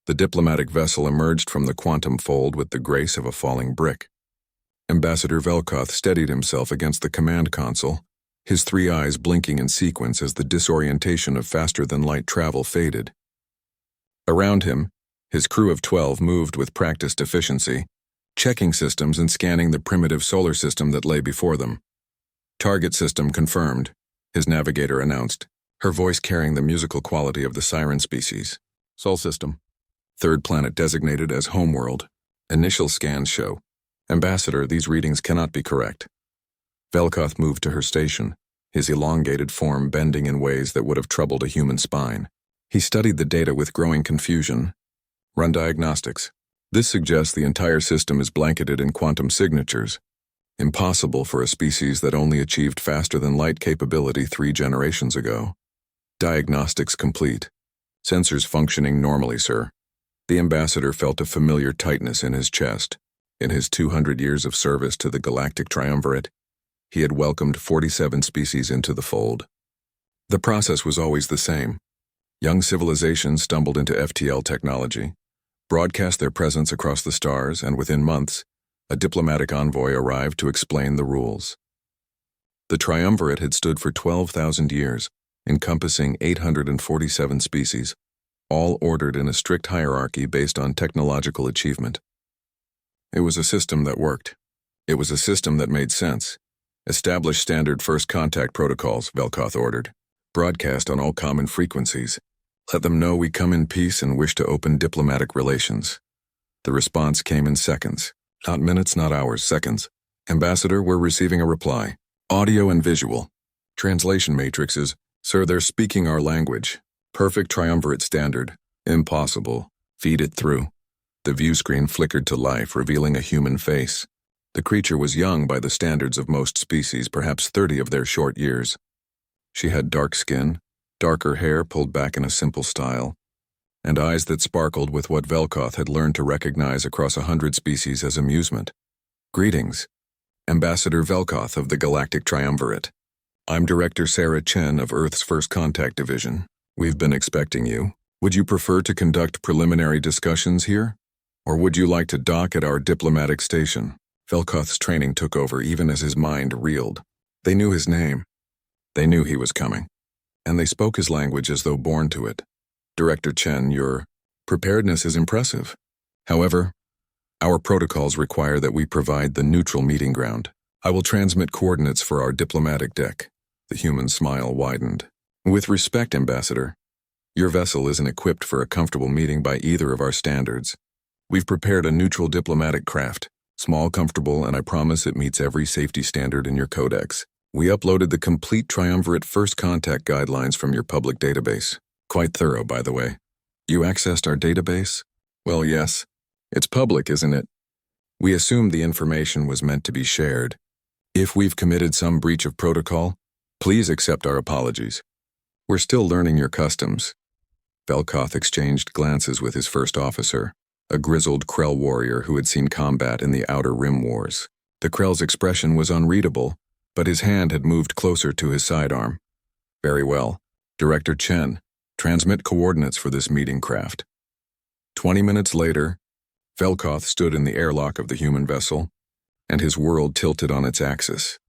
The diplomatic vessel emerged from the quantum fold with the grace of a falling brick. Ambassador Velkoth steadied himself against the command console, his three eyes blinking in sequence as the disorientation of faster-than-light travel faded. Around him, his crew of 12 moved with practiced efficiency, checking systems and scanning the primitive solar system that lay before them. Target system confirmed, his navigator announced, her voice carrying the musical quality of the siren species. Sol system. Third planet designated as homeworld. Initial scans show. Ambassador, these readings cannot be correct. Velkoth moved to her station, his elongated form bending in ways that would have troubled a human spine. He studied the data with growing confusion. Run diagnostics. This suggests the entire system is blanketed in quantum signatures. Impossible for a species that only achieved faster-than-light capability 3 generations ago. Diagnostics complete. Sensors functioning normally, sir. The ambassador felt a familiar tightness in his chest. In his 200 years of service to the Galactic Triumvirate, he had welcomed 47 species into the fold. The process was always the same. Young civilizations stumbled into FTL technology, broadcast their presence across the stars, and within months, a diplomatic envoy arrived to explain the rules. The Triumvirate had stood for 12,000 years, encompassing 847 species, all ordered in a strict hierarchy based on technological achievement. It was a system that worked. It was a system that made sense. Establish standard first contact protocols, Velkoth ordered. Broadcast on all common frequencies. Let them know we come in peace and wish to open diplomatic relations. The response came in seconds. Not minutes, not hours, seconds. Ambassador, we're receiving a reply. Audio and visual. Translation matrices. Sir, they're speaking our language. Perfect triumvirate standard. Impossible. Feed it through. The view screen flickered to life, revealing a human face. The creature was young by the standards of most species, perhaps 30 of their short years. She had dark skin, darker hair pulled back in a simple style, and eyes that sparkled with what Velkoth had learned to recognize across 100 species as amusement. Greetings, Ambassador Velkoth of the Galactic Triumvirate. I'm Director Sarah Chen of Earth's First Contact Division. We've been expecting you. Would you prefer to conduct preliminary discussions here? Or would you like to dock at our diplomatic station? Velkoth's training took over even as his mind reeled. They knew his name. They knew he was coming. And they spoke his language as though born to it. Director Chen, your preparedness is impressive. However, our protocols require that we provide the neutral meeting ground. I will transmit coordinates for our diplomatic deck. The human smile widened. With respect, Ambassador, your vessel isn't equipped for a comfortable meeting by either of our standards. We've prepared a neutral diplomatic craft, small, comfortable, and I promise it meets every safety standard in your codex. We uploaded the complete Triumvirate First Contact guidelines from your public database. Quite thorough, by the way. You accessed our database? Well, yes. It's public, isn't it? We assumed the information was meant to be shared. If we've committed some breach of protocol, please accept our apologies. We're still learning your customs. Velkoth exchanged glances with his first officer, a grizzled Krell warrior who had seen combat in the Outer Rim Wars. The Krell's expression was unreadable, but his hand had moved closer to his sidearm. Very well. Director Chen, transmit coordinates for this meeting craft. 20 minutes later, Velkoth stood in the airlock of the human vessel, and his world tilted on its axis.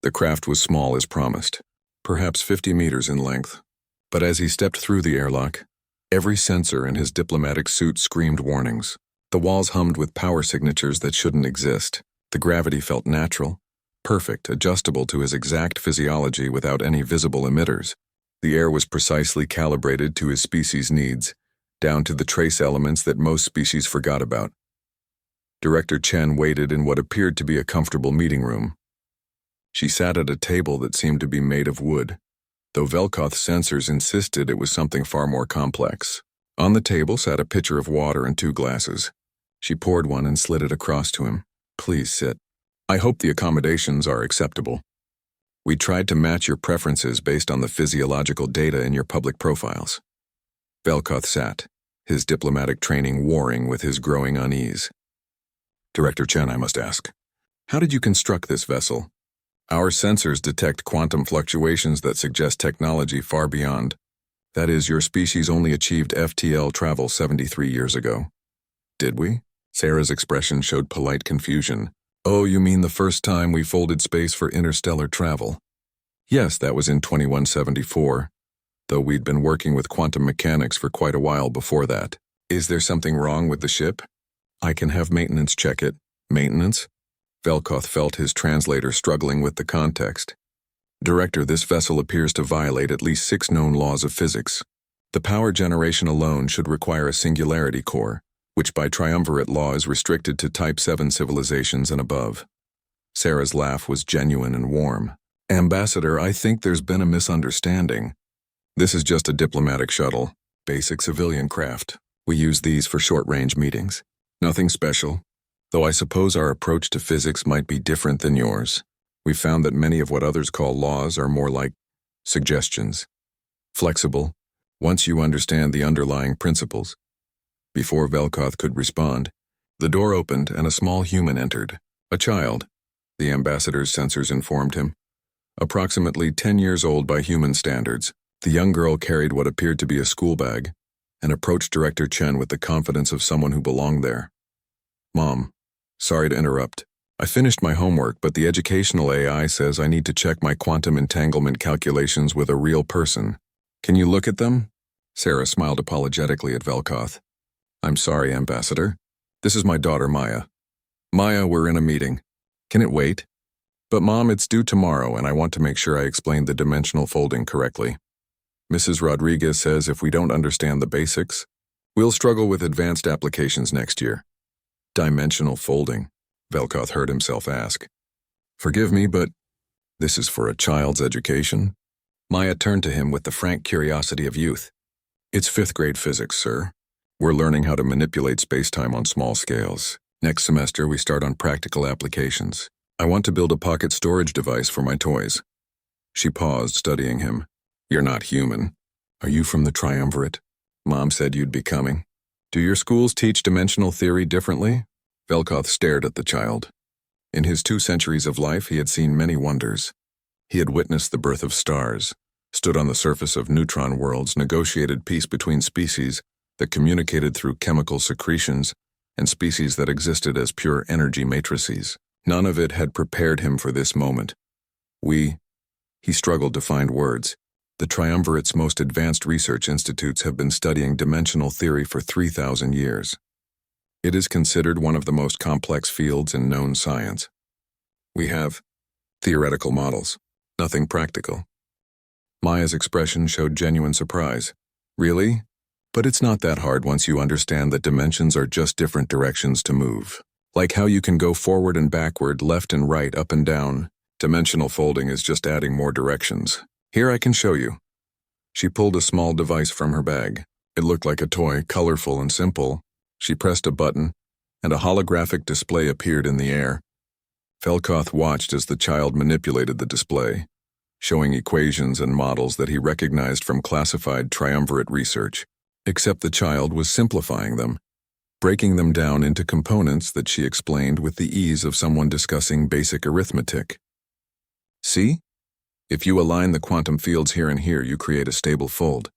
The craft was small as promised, perhaps 50 meters in length. But as he stepped through the airlock, every sensor in his diplomatic suit screamed warnings. The walls hummed with power signatures that shouldn't exist. The gravity felt natural, perfect, adjustable to his exact physiology without any visible emitters. The air was precisely calibrated to his species' needs, down to the trace elements that most species forgot about. Director Chen waited in what appeared to be a comfortable meeting room. She sat at a table that seemed to be made of wood, though Velkoth's sensors insisted it was something far more complex. On the table sat a pitcher of water and 2 glasses. She poured one and slid it across to him. Please sit. I hope the accommodations are acceptable. We tried to match your preferences based on the physiological data in your public profiles. Velkoth sat, his diplomatic training warring with his growing unease. Director Chen, I must ask, how did you construct this vessel? Our sensors detect quantum fluctuations that suggest technology far beyond That is, your species only achieved FTL travel 73 years ago. Did we? Sarah's expression showed polite confusion. Oh, you mean the first time we folded space for interstellar travel? Yes, that was in 2174, though we'd been working with quantum mechanics for quite a while before that. Is there something wrong with the ship? I can have maintenance check it. Maintenance? Velkoth felt his translator struggling with the context. Director, this vessel appears to violate at least 6 known laws of physics. The power generation alone should require a singularity core, which by triumvirate law is restricted to Type 7 civilizations and above. Sarah's laugh was genuine and warm. Ambassador, I think there's been a misunderstanding. This is just a diplomatic shuttle, basic civilian craft. We use these for short-range meetings. Nothing special, though I suppose our approach to physics might be different than yours. We found that many of what others call laws are more like suggestions. Flexible, once you understand the underlying principles. Before Velkoth could respond, the door opened and a small human entered. A child, the ambassador's sensors informed him. Approximately 10 years old by human standards, the young girl carried what appeared to be a school bag and approached Director Chen with the confidence of someone who belonged there. Mom, sorry to interrupt. I finished my homework, but the educational AI says I need to check my quantum entanglement calculations with a real person. Can you look at them? Sarah smiled apologetically at Velkoth. I'm sorry, Ambassador. This is my daughter, Maya. Maya, we're in a meeting. Can it wait? But Mom, it's due tomorrow, and I want to make sure I explained the dimensional folding correctly. Mrs. Rodriguez says if we don't understand the basics, we'll struggle with advanced applications next year. Dimensional folding, Velkoth heard himself ask. Forgive me, but this is for a child's education? Maya turned to him with the frank curiosity of youth. It's 5th grade physics, sir. We're learning how to manipulate space-time on small scales. Next semester, we start on practical applications. I want to build a pocket storage device for my toys. She paused, studying him. You're not human. Are you from the Triumvirate? Mom said you'd be coming. Do your schools teach dimensional theory differently? Velkoth stared at the child. In his 2 centuries of life, he had seen many wonders. He had witnessed the birth of stars, stood on the surface of neutron worlds, negotiated peace between species that communicated through chemical secretions and species that existed as pure energy matrices. None of it had prepared him for this moment. He struggled to find words. The Triumvirate's most advanced research institutes have been studying dimensional theory for 3,000 years. It is considered one of the most complex fields in known science. We have theoretical models, nothing practical. Maya's expression showed genuine surprise. Really? But it's not that hard once you understand that dimensions are just different directions to move. Like how you can go forward and backward, left and right, up and down. Dimensional folding is just adding more directions. Here, I can show you. She pulled a small device from her bag. It looked like a toy, colorful and simple. She pressed a button, and a holographic display appeared in the air. Velkoth watched as the child manipulated the display, showing equations and models that he recognized from classified triumvirate research. Except the child was simplifying them, breaking them down into components that she explained with the ease of someone discussing basic arithmetic. See? If you align the quantum fields here and here, you create a stable fold.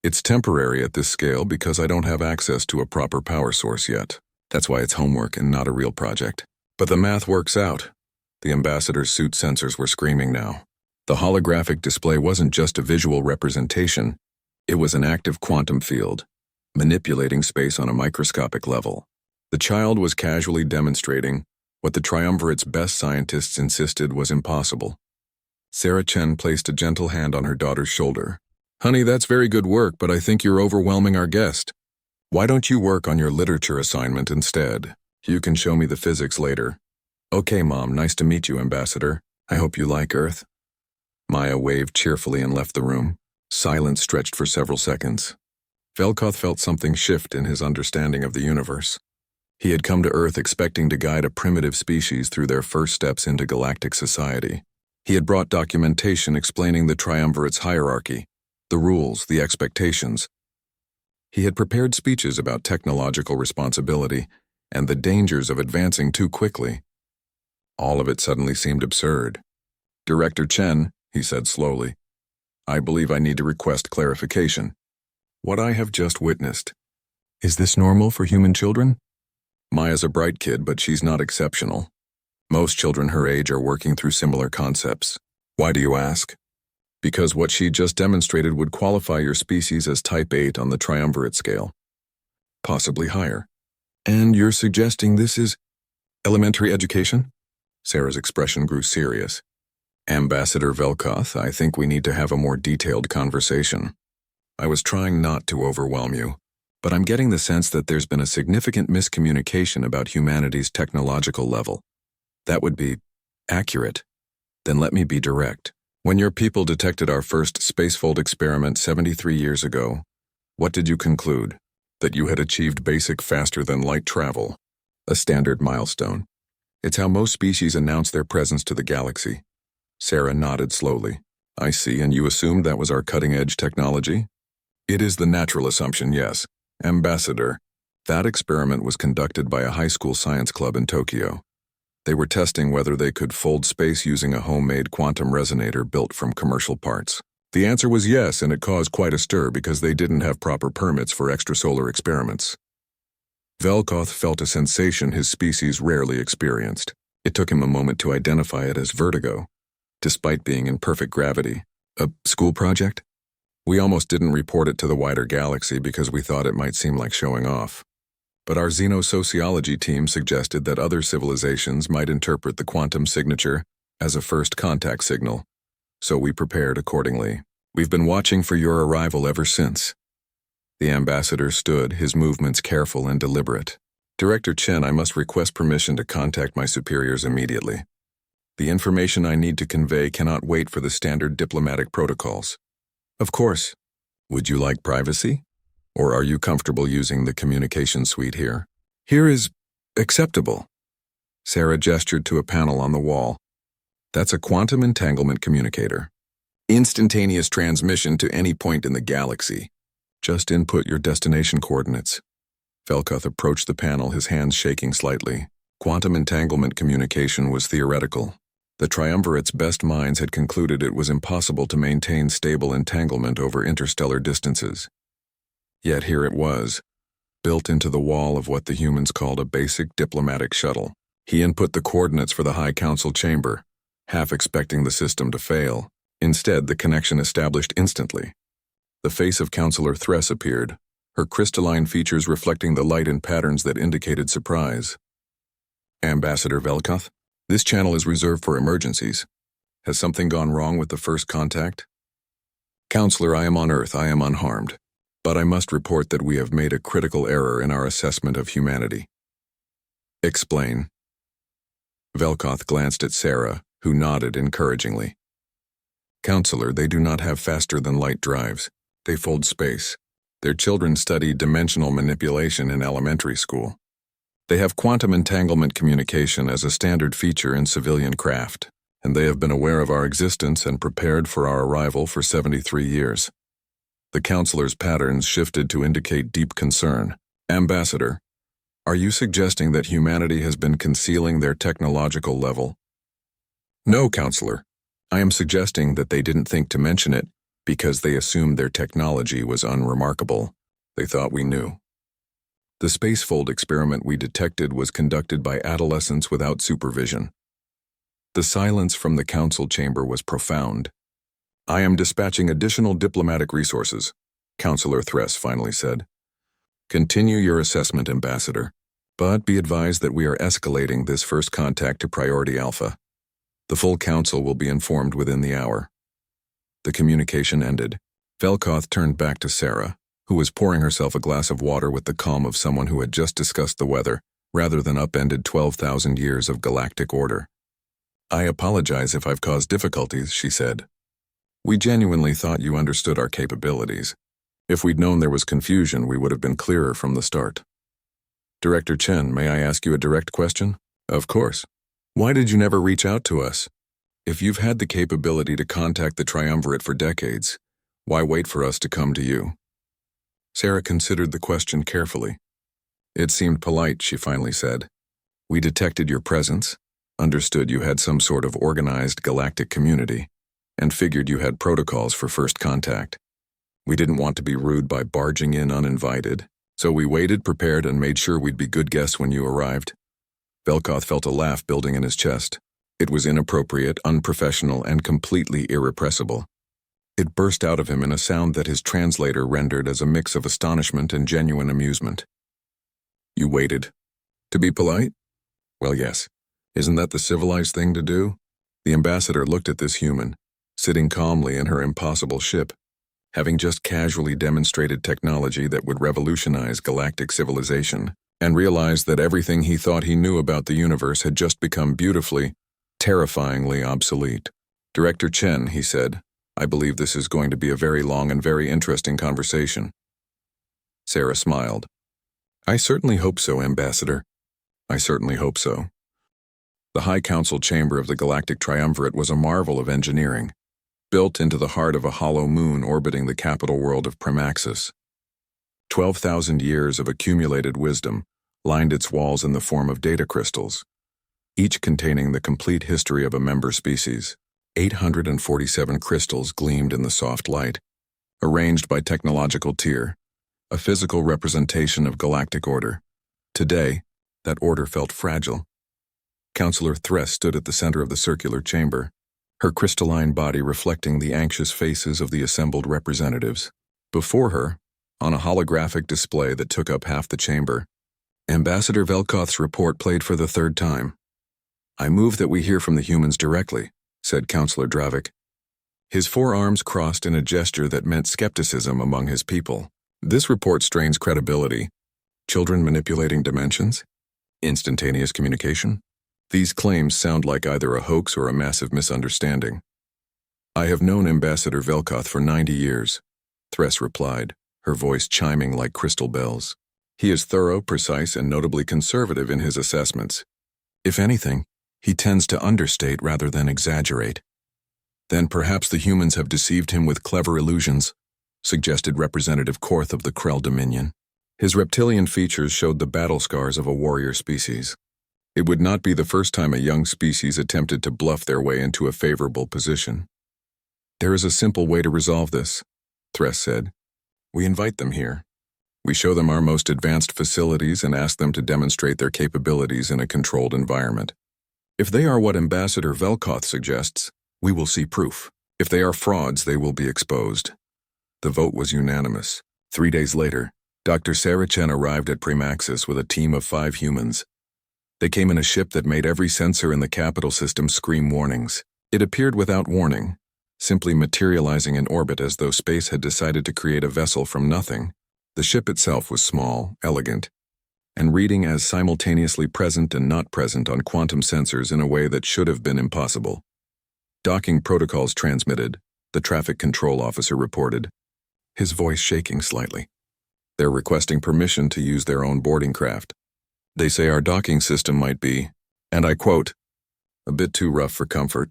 It's temporary at this scale because I don't have access to a proper power source yet. That's why it's homework and not a real project. But the math works out. The ambassador's suit sensors were screaming now. The holographic display wasn't just a visual representation. It was an active quantum field, manipulating space on a microscopic level. The child was casually demonstrating what the Triumvirate's best scientists insisted was impossible. Sarah Chen placed a gentle hand on her daughter's shoulder. Honey, that's very good work, but I think you're overwhelming our guest. Why don't you work on your literature assignment instead? You can show me the physics later. Okay, Mom, nice to meet you, Ambassador. I hope you like Earth. Maya waved cheerfully and left the room. Silence stretched for several seconds. Velkoth felt something shift in his understanding of the universe. He had come to Earth expecting to guide a primitive species through their first steps into galactic society. He had brought documentation explaining the Triumvirate's hierarchy, the rules, the expectations. He had prepared speeches about technological responsibility and the dangers of advancing too quickly. All of it suddenly seemed absurd. Director Chen, he said slowly, I believe I need to request clarification. What I have just witnessed. Is this normal for human children? Maya's a bright kid, but she's not exceptional. Most children her age are working through similar concepts. Why do you ask? Because what she just demonstrated would qualify your species as type 8 on the triumvirate scale. Possibly higher. And you're suggesting this is elementary education? Sarah's expression grew serious. Ambassador Velkoth, I think we need to have a more detailed conversation. I was trying not to overwhelm you, but I'm getting the sense that there's been a significant miscommunication about humanity's technological level. That would be accurate. Then let me be direct. When your people detected our first spacefold experiment 73 years ago, what did you conclude? That you had achieved basic faster-than-light travel, a standard milestone. It's how most species announce their presence to the galaxy. Sarah nodded slowly. I see, and you assumed that was our cutting-edge technology? It is the natural assumption, yes. Ambassador, that experiment was conducted by a high school science club in Tokyo. They were testing whether they could fold space using a homemade quantum resonator built from commercial parts. The answer was yes, and it caused quite a stir because they didn't have proper permits for extrasolar experiments. Velkoth felt a sensation his species rarely experienced. It took him a moment to identify it as vertigo, despite being in perfect gravity. A school project? We almost didn't report it to the wider galaxy because we thought it might seem like showing off. But our xenosociology team suggested that other civilizations might interpret the quantum signature as a first contact signal, so we prepared accordingly. We've been watching for your arrival ever since. The ambassador stood, his movements careful and deliberate. Director Chen, I must request permission to contact my superiors immediately. The information I need to convey cannot wait for the standard diplomatic protocols. Of course. Would you like privacy? Or are you comfortable using the communication suite here? Here is acceptable. Sarah gestured to a panel on the wall. That's a quantum entanglement communicator. Instantaneous transmission to any point in the galaxy. Just input your destination coordinates. Velkoth approached the panel, his hands shaking slightly. Quantum entanglement communication was theoretical. The triumvirate's best minds had concluded it was impossible to maintain stable entanglement over interstellar distances. Yet here it was, built into the wall of what the humans called a basic diplomatic shuttle. He input the coordinates for the High Council chamber, half expecting the system to fail. Instead, the connection established instantly. The face of Counselor Thress appeared, her crystalline features reflecting the light in patterns that indicated surprise. Ambassador Velkoth, this channel is reserved for emergencies. Has something gone wrong with the first contact? Counselor, I am on Earth, I am unharmed. But I must report that we have made a critical error in our assessment of humanity. Explain. Velkoth glanced at Sarah, who nodded encouragingly. Counselor, they do not have faster-than-light drives. They fold space. Their children study dimensional manipulation in elementary school. They have quantum entanglement communication as a standard feature in civilian craft, and they have been aware of our existence and prepared for our arrival for 73 years. The counselor's patterns shifted to indicate deep concern. Ambassador, are you suggesting that humanity has been concealing their technological level? No, Counselor. I am suggesting that they didn't think to mention it because they assumed their technology was unremarkable. They thought we knew. The spacefold experiment we detected was conducted by adolescents without supervision. The silence from the council chamber was profound. I am dispatching additional diplomatic resources, Counselor Thress finally said. Continue your assessment, Ambassador, but be advised that we are escalating this first contact to Priority Alpha. The full council will be informed within the hour. The communication ended. Velkoth turned back to Sarah, who was pouring herself a glass of water with the calm of someone who had just discussed the weather, rather than upended 12,000 years of galactic order. I apologize if I've caused difficulties, she said. We genuinely thought you understood our capabilities. If we'd known there was confusion, we would have been clearer from the start. Director Chen, may I ask you a direct question? Of course. Why did you never reach out to us? If you've had the capability to contact the triumvirate for decades, why wait for us to come to you? Sarah considered the question carefully. It seemed polite, she finally said. We detected your presence, understood you had some sort of organized galactic community, and figured you had protocols for first contact. We didn't want to be rude by barging in uninvited, so we waited, prepared, and made sure we'd be good guests when you arrived. Velkoth felt a laugh building in his chest. It was inappropriate, unprofessional, and completely irrepressible. It burst out of him in a sound that his translator rendered as a mix of astonishment and genuine amusement. You waited. To be polite? Well, yes. Isn't that the civilized thing to do? The ambassador looked at this human, sitting calmly in her impossible ship, having just casually demonstrated technology that would revolutionize galactic civilization, and realized that everything he thought he knew about the universe had just become beautifully, terrifyingly obsolete. Director Chen, he said, I believe this is going to be a very long and very interesting conversation. Sarah smiled. I certainly hope so, Ambassador. I certainly hope so. The High Council chamber of the Galactic Triumvirate was a marvel of engineering, built into the heart of a hollow moon orbiting the capital world of Primaxis. 12,000 years of accumulated wisdom lined its walls in the form of data crystals, each containing the complete history of a member species. 847 crystals gleamed in the soft light, arranged by technological tier, a physical representation of galactic order. Today, that order felt fragile. Counselor Thress stood at the center of the circular chamber, her crystalline body reflecting the anxious faces of the assembled representatives. Before her, on a holographic display that took up half the chamber, Ambassador Velkoth's report played for the third time. I move that we hear from the humans directly, said Counselor Dravik. His forearms crossed in a gesture that meant skepticism among his people. This report strains credibility. Children manipulating dimensions? Instantaneous communication? These claims sound like either a hoax or a massive misunderstanding. I have known Ambassador Velkoth for 90 years, Thress replied, her voice chiming like crystal bells. He is thorough, precise, and notably conservative in his assessments. If anything, he tends to understate rather than exaggerate. Then perhaps the humans have deceived him with clever illusions, suggested Representative Korth of the Krell Dominion. His reptilian features showed the battle scars of a warrior species. It would not be the first time a young species attempted to bluff their way into a favorable position. There is a simple way to resolve this, Thress said. We invite them here. We show them our most advanced facilities and ask them to demonstrate their capabilities in a controlled environment. If they are what Ambassador Velkoth suggests, we will see proof. If they are frauds, they will be exposed. The vote was unanimous. 3 days later, Dr. Sarah Chen arrived at Primaxis with a team of 5 humans. They came in a ship that made every sensor in the capital system scream warnings. It appeared without warning, simply materializing in orbit as though space had decided to create a vessel from nothing. The ship itself was small, elegant, and reading as simultaneously present and not present on quantum sensors in a way that should have been impossible. Docking protocols transmitted, the traffic control officer reported, his voice shaking slightly. They're requesting permission to use their own boarding craft. They say our docking system might be, and I quote, a bit too rough for comfort.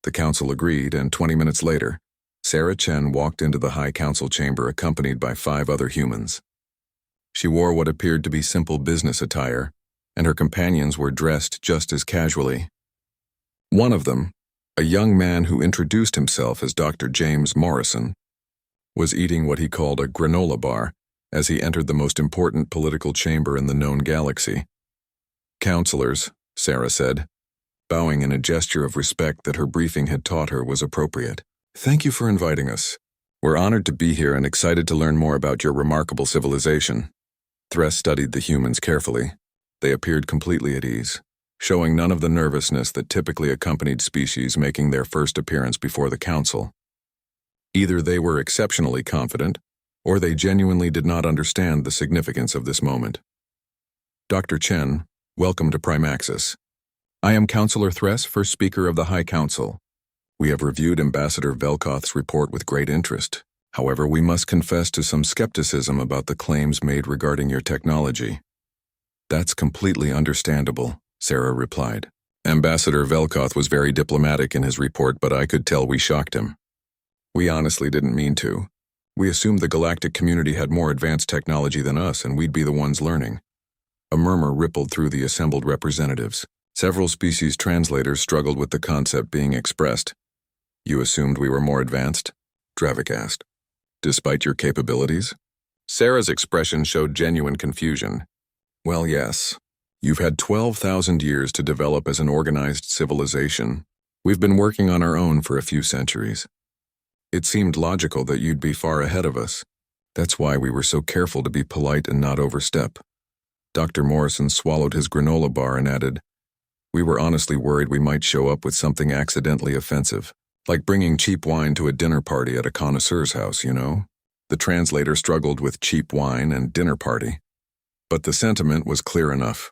The council agreed, and 20 minutes later, Sarah Chen walked into the High Council chamber accompanied by 5 other humans. She wore what appeared to be simple business attire, and her companions were dressed just as casually. One of them, a young man who introduced himself as Dr. James Morrison, was eating what he called a granola bar as he entered the most important political chamber in the known galaxy. Counselors, Sarah said, bowing in a gesture of respect that her briefing had taught her was appropriate. Thank you for inviting us. We're honored to be here and excited to learn more about your remarkable civilization. Thress studied the humans carefully. They appeared completely at ease, showing none of the nervousness that typically accompanied species making their first appearance before the council. Either they were exceptionally confident, or they genuinely did not understand the significance of this moment. Dr. Chen, welcome to Primaxis. I am Counselor Thress, first speaker of the High Council. We have reviewed Ambassador Velkoth's report with great interest. However, we must confess to some skepticism about the claims made regarding your technology. That's completely understandable, Sarah replied. Ambassador Velkoth was very diplomatic in his report, but I could tell we shocked him. We honestly didn't mean to. We assumed the galactic community had more advanced technology than us, and we'd be the ones learning. A murmur rippled through the assembled representatives. Several species translators struggled with the concept being expressed. You assumed we were more advanced? Dravik asked. Despite your capabilities? Sarah's expression showed genuine confusion. Well, yes. You've had 12,000 years to develop as an organized civilization. We've been working on our own for a few centuries. It seemed logical that you'd be far ahead of us. That's why we were so careful to be polite and not overstep. Dr. Morrison swallowed his granola bar and added, "We were honestly worried we might show up with something accidentally offensive, like bringing cheap wine to a dinner party at a connoisseur's house, you know?" The translator struggled with cheap wine and dinner party, but the sentiment was clear enough.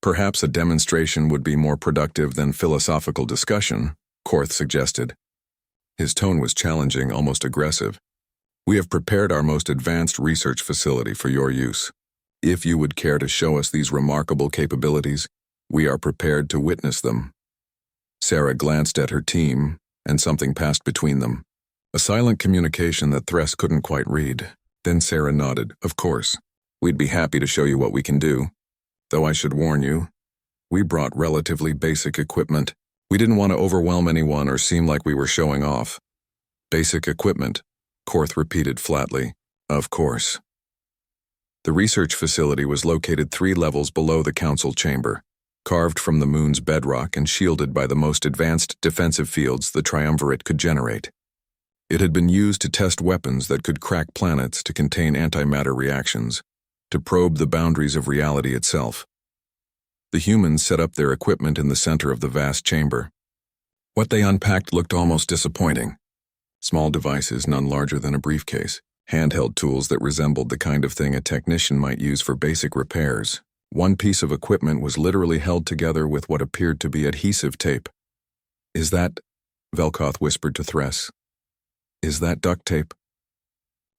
Perhaps a demonstration would be more productive than philosophical discussion, Korth suggested. His tone was challenging, almost aggressive. "We have prepared our most advanced research facility for your use. If you would care to show us these remarkable capabilities, we are prepared to witness them." Sarah glanced at her team, and something passed between them. A silent communication that Thress couldn't quite read. Then Sarah nodded. "Of course. We'd be happy to show you what we can do. Though I should warn you, we brought relatively basic equipment. We didn't want to overwhelm anyone or seem like we were showing off." "Basic equipment," Korth repeated flatly. "Of course." The research facility was located 3 levels below the council chamber, carved from the moon's bedrock and shielded by the most advanced defensive fields the triumvirate could generate. It had been used to test weapons that could crack planets, to contain antimatter reactions, to probe the boundaries of reality itself. The humans set up their equipment in the center of the vast chamber. What they unpacked looked almost disappointing. Small devices, none larger than a briefcase, handheld tools that resembled the kind of thing a technician might use for basic repairs. One piece of equipment was literally held together with what appeared to be adhesive tape. "Is that," Velkoth whispered to Thress, "is that duct tape?"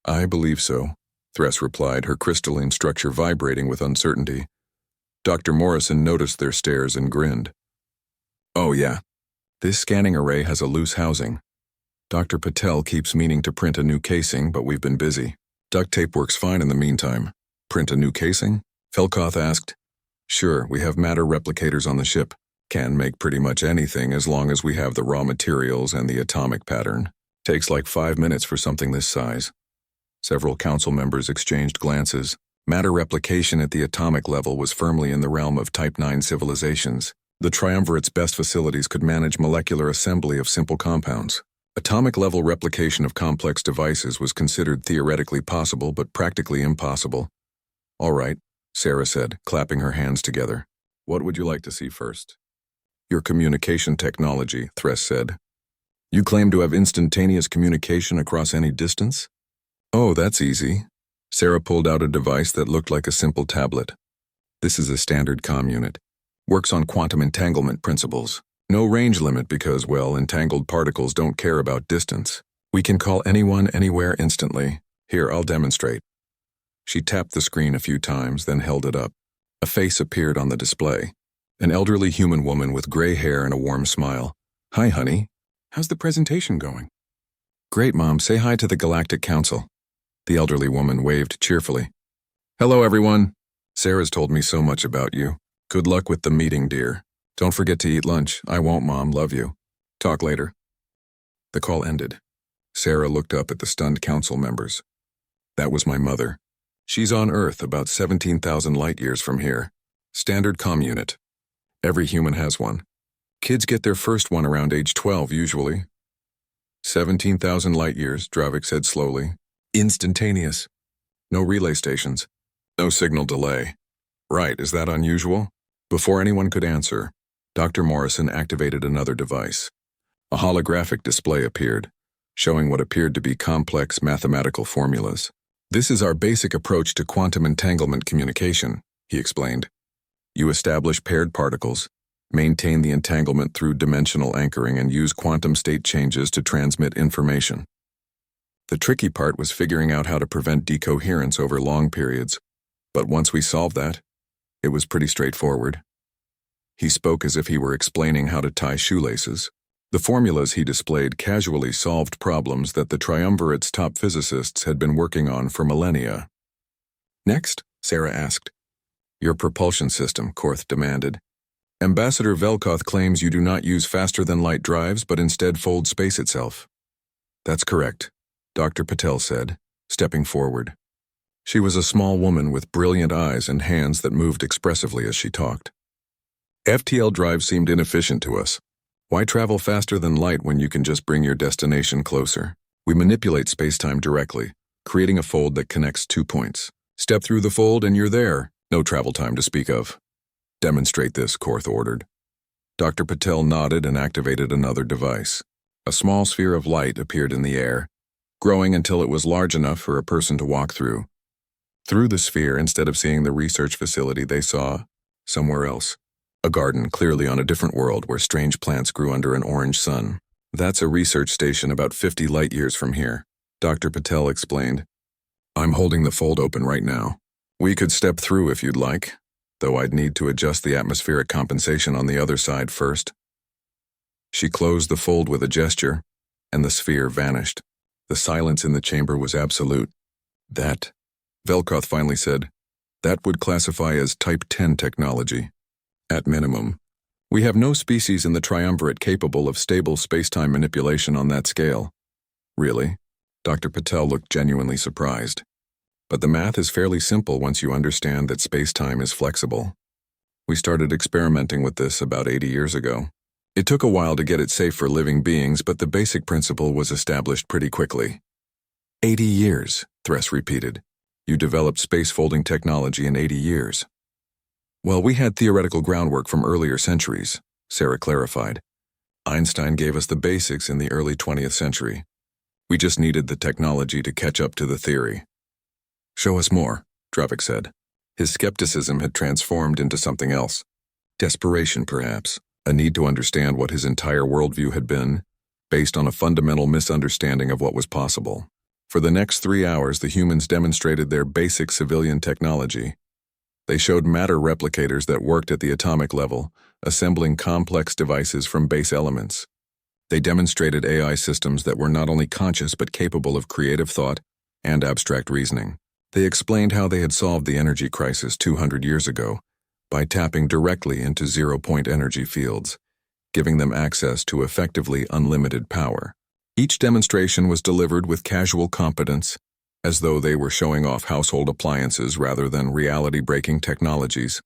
"I believe so," Thress replied, her crystalline structure vibrating with uncertainty. Dr. Morrison noticed their stares and grinned. "Oh yeah, this scanning array has a loose housing. Dr. Patel keeps meaning to print a new casing, but we've been busy. Duct tape works fine in the meantime." "Print a new casing?" Velkoth asked. "Sure, we have matter replicators on the ship. Can make pretty much anything as long as we have the raw materials and the atomic pattern. Takes like 5 minutes for something this size." Several council members exchanged glances. Matter replication at the atomic level was firmly in the realm of Type 9 civilizations. The Triumvirate's best facilities could manage molecular assembly of simple compounds. Atomic-level replication of complex devices was considered theoretically possible but practically impossible. "All right," Sarah said, clapping her hands together. "What would you like to see first?" "Your communication technology," Thress said. "You claim to have instantaneous communication across any distance?" "Oh, that's easy." Sarah pulled out a device that looked like a simple tablet. "This is a standard comm unit. Works on quantum entanglement principles. No range limit because, well, entangled particles don't care about distance. We can call anyone, anywhere instantly. Here, I'll demonstrate." She tapped the screen a few times, then held it up. A face appeared on the display. An elderly human woman with gray hair and a warm smile. "Hi, honey. How's the presentation going?" "Great, Mom. Say hi to the Galactic Council." The elderly woman waved cheerfully. "Hello, everyone. Sarah's told me so much about you. Good luck with the meeting, dear. Don't forget to eat lunch. I won't, Mom. Love you. Talk later." The call ended. Sarah looked up at the stunned council members. "That was my mother. She's on Earth, about 17,000 light-years from here. Standard comm unit. Every human has one. Kids get their first one around age 12, usually." 17,000 light-years, Dravik said slowly. "Instantaneous. No relay stations. No signal delay." "Right, is that unusual?" Before anyone could answer, Dr. Morrison activated another device. A holographic display appeared, showing what appeared to be complex mathematical formulas. "This is our basic approach to quantum entanglement communication," he explained. "You establish paired particles, maintain the entanglement through dimensional anchoring, and use quantum state changes to transmit information. The tricky part was figuring out how to prevent decoherence over long periods, but once we solved that, it was pretty straightforward." He spoke as if he were explaining how to tie shoelaces. The formulas he displayed casually solved problems that the Triumvirate's top physicists had been working on for millennia. "Next?" Sarah asked. "Your propulsion system," Korth demanded. "Ambassador Velkoth claims you do not use faster-than-light drives but instead fold space itself." "That's correct. Dr. Patel said, stepping forward. She was a small woman with brilliant eyes and hands that moved expressively as she talked. FTL drive seemed inefficient to us. Why travel faster than light when you can just bring your destination closer? We manipulate space-time directly, creating a fold that connects 2 points. Step through the fold and you're there. No travel time to speak of. Demonstrate this, Korth ordered. Dr. Patel nodded and activated another device. A small sphere of light appeared in the air, growing until it was large enough for a person to walk through. Through the sphere, instead of seeing the research facility, they saw somewhere else. A garden, clearly on a different world, where strange plants grew under an orange sun. That's a research station about 50 light years from here, Dr. Patel explained. I'm holding the fold open right now. We could step through if you'd like, though I'd need to adjust the atmospheric compensation on the other side first. She closed the fold with a gesture, and the sphere vanished. The silence in the chamber was absolute. That, Velkoth finally said, that would classify as Type 10 technology. At minimum, we have no species in the triumvirate capable of stable space-time manipulation on that scale. Really? Dr. Patel looked genuinely surprised. But the math is fairly simple once you understand that space-time is flexible. We started experimenting with this about 80 years ago. It took a while to get it safe for living beings, but the basic principle was established pretty quickly. 80 years, Thress repeated. You developed space-folding technology in 80 years. Well, we had theoretical groundwork from earlier centuries, Sarah clarified. Einstein gave us the basics in the early 20th century. We just needed the technology to catch up to the theory. Show us more, Dravik said. His skepticism had transformed into something else. Desperation, perhaps, a need to understand what his entire worldview had been, based on a fundamental misunderstanding of what was possible. For the next 3 hours, the humans demonstrated their basic civilian technology. They showed matter replicators that worked at the atomic level, assembling complex devices from base elements. They demonstrated AI systems that were not only conscious but capable of creative thought and abstract reasoning. They explained how they had solved the energy crisis 200 years ago by tapping directly into zero-point energy fields, giving them access to effectively unlimited power. Each demonstration was delivered with casual competence, as though they were showing off household appliances rather than reality-breaking technologies.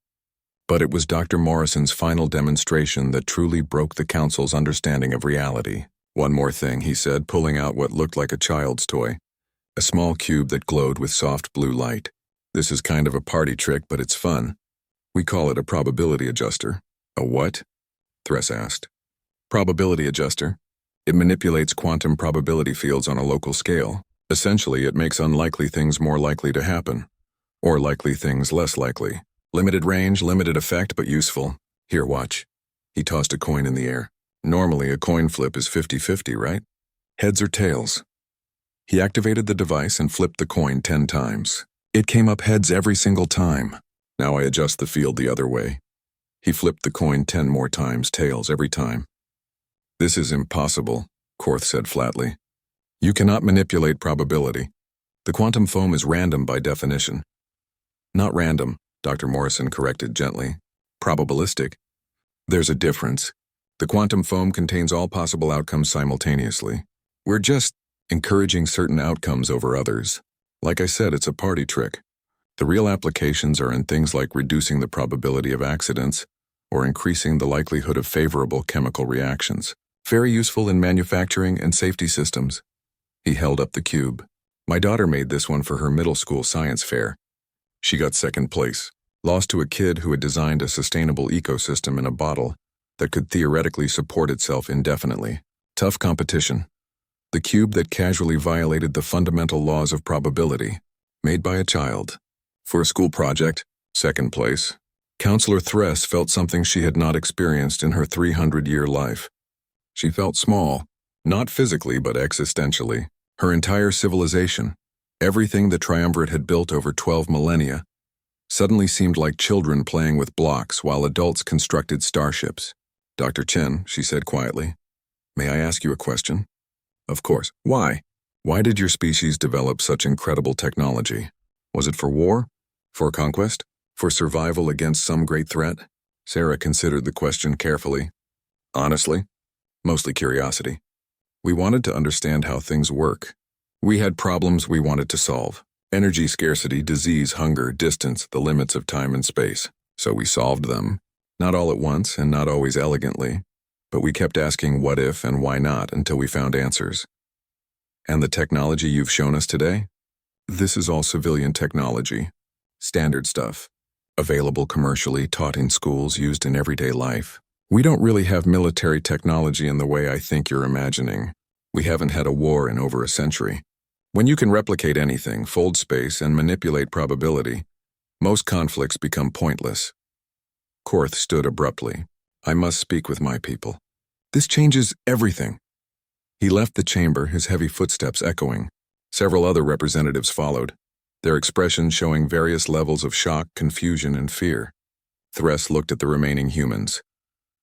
But it was Dr. Morrison's final demonstration that truly broke the Council's understanding of reality. One more thing, he said, pulling out what looked like a child's toy. A small cube that glowed with soft blue light. This is kind of a party trick, but it's fun. We call it a probability adjuster. A what? Thress asked. Probability adjuster. It manipulates quantum probability fields on a local scale. Essentially, it makes unlikely things more likely to happen, or likely things less likely. Limited range, limited effect, but useful. Here, watch. He tossed a coin in the air. Normally, a coin flip is 50-50, right? Heads or tails. He activated the device and flipped the coin 10 times. It came up heads every single time. Now I adjust the field the other way. He flipped the coin 10 more times, tails every time. This is impossible, Korth said flatly. You cannot manipulate probability. The quantum foam is random by definition. Not random, Dr. Morrison corrected gently. Probabilistic. There's a difference. The quantum foam contains all possible outcomes simultaneously. We're just encouraging certain outcomes over others. Like I said, it's a party trick. The real applications are in things like reducing the probability of accidents or increasing the likelihood of favorable chemical reactions. Very useful in manufacturing and safety systems. He held up the cube. My daughter made this one for her middle school science fair. She got second place, lost to a kid who had designed a sustainable ecosystem in a bottle that could theoretically support itself indefinitely. Tough competition. The cube that casually violated the fundamental laws of probability, made by a child. For a school project, second place. Counselor Thress felt something she had not experienced in her 300-year life. She felt small, not physically but existentially. Her entire civilization, everything the Triumvirate had built over 12 millennia, suddenly seemed like children playing with blocks while adults constructed starships. Dr. Chen, she said quietly, may I ask you a question? Of course. Why? Why did your species develop such incredible technology? Was it for war? For conquest? For survival against some great threat? Sarah considered the question carefully. Honestly, mostly curiosity. We wanted to understand how things work. We had problems we wanted to solve. Energy scarcity, disease, hunger, distance, the limits of time and space. So we solved them. Not all at once and not always elegantly, but we kept asking what if and why not until we found answers. And the technology you've shown us today? This is all civilian technology. Standard stuff. Available commercially, taught in schools, used in everyday life. We don't really have military technology in the way I think you're imagining. We haven't had a war in over a century. When you can replicate anything, fold space, and manipulate probability, most conflicts become pointless. Korth stood abruptly. I must speak with my people. This changes everything. He left the chamber, his heavy footsteps echoing. Several other representatives followed, their expressions showing various levels of shock, confusion, and fear. Thress looked at the remaining humans,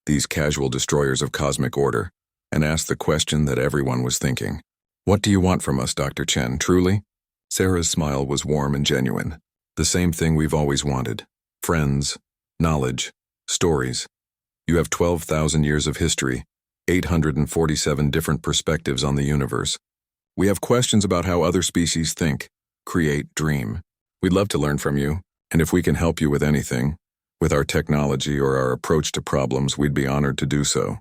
these casual destroyers of cosmic order, and asked the question that everyone was thinking. What do you want from us, Dr. Chen, truly? Sarah's smile was warm and genuine. The same thing we've always wanted. Friends, knowledge, stories. You have 12,000 years of history, 847 different perspectives on the universe. We have questions about how other species think, create, dream. We'd love to learn from you, and if we can help you with anything, with our technology or our approach to problems, we'd be honored to do so.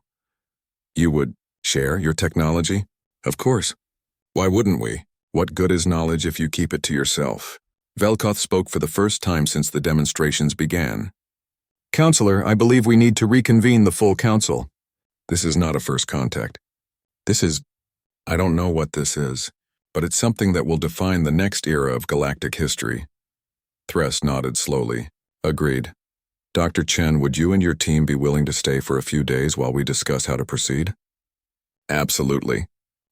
You would share your technology? Of course. Why wouldn't we? What good is knowledge if you keep it to yourself? Velkoth spoke for the first time since the demonstrations began. Counselor, I believe we need to reconvene the full council. This is not a first contact. I don't know what this is, but it's something that will define the next era of galactic history. Thress nodded slowly. Agreed. Dr. Chen, would you and your team be willing to stay for a few days while we discuss how to proceed? Absolutely.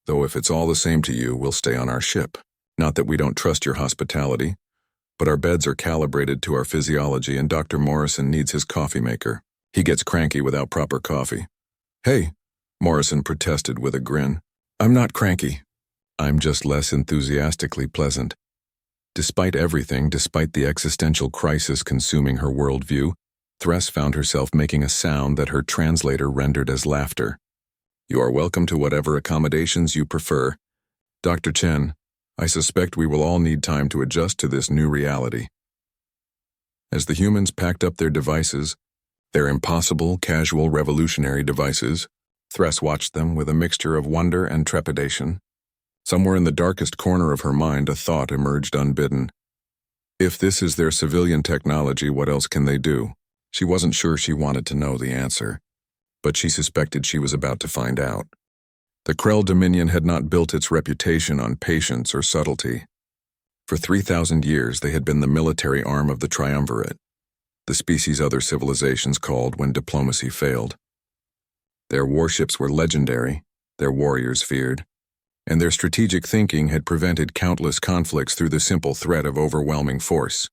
Though if it's all the same to you, we'll stay on our ship. Not that we don't trust your hospitality, but our beds are calibrated to our physiology and Dr. Morrison needs his coffee maker. He gets cranky without proper coffee. Hey, Morrison protested with a grin. I'm not cranky. I'm just less enthusiastically pleasant. Despite everything, despite the existential crisis consuming her worldview, Thress found herself making a sound that her translator rendered as laughter. You are welcome to whatever accommodations you prefer. Dr. Chen, I suspect we will all need time to adjust to this new reality. As the humans packed up their devices, their impossible, casual, revolutionary devices, Thress watched them with a mixture of wonder and trepidation. Somewhere in the darkest corner of her mind, a thought emerged unbidden. If this is their civilian technology, what else can they do? She wasn't sure she wanted to know the answer, but she suspected she was about to find out. The Krell Dominion had not built its reputation on patience or subtlety. For 3,000 years, they had been the military arm of the Triumvirate, the species other civilizations called when diplomacy failed. Their warships were legendary, their warriors feared, and their strategic thinking had prevented countless conflicts through the simple threat of overwhelming force.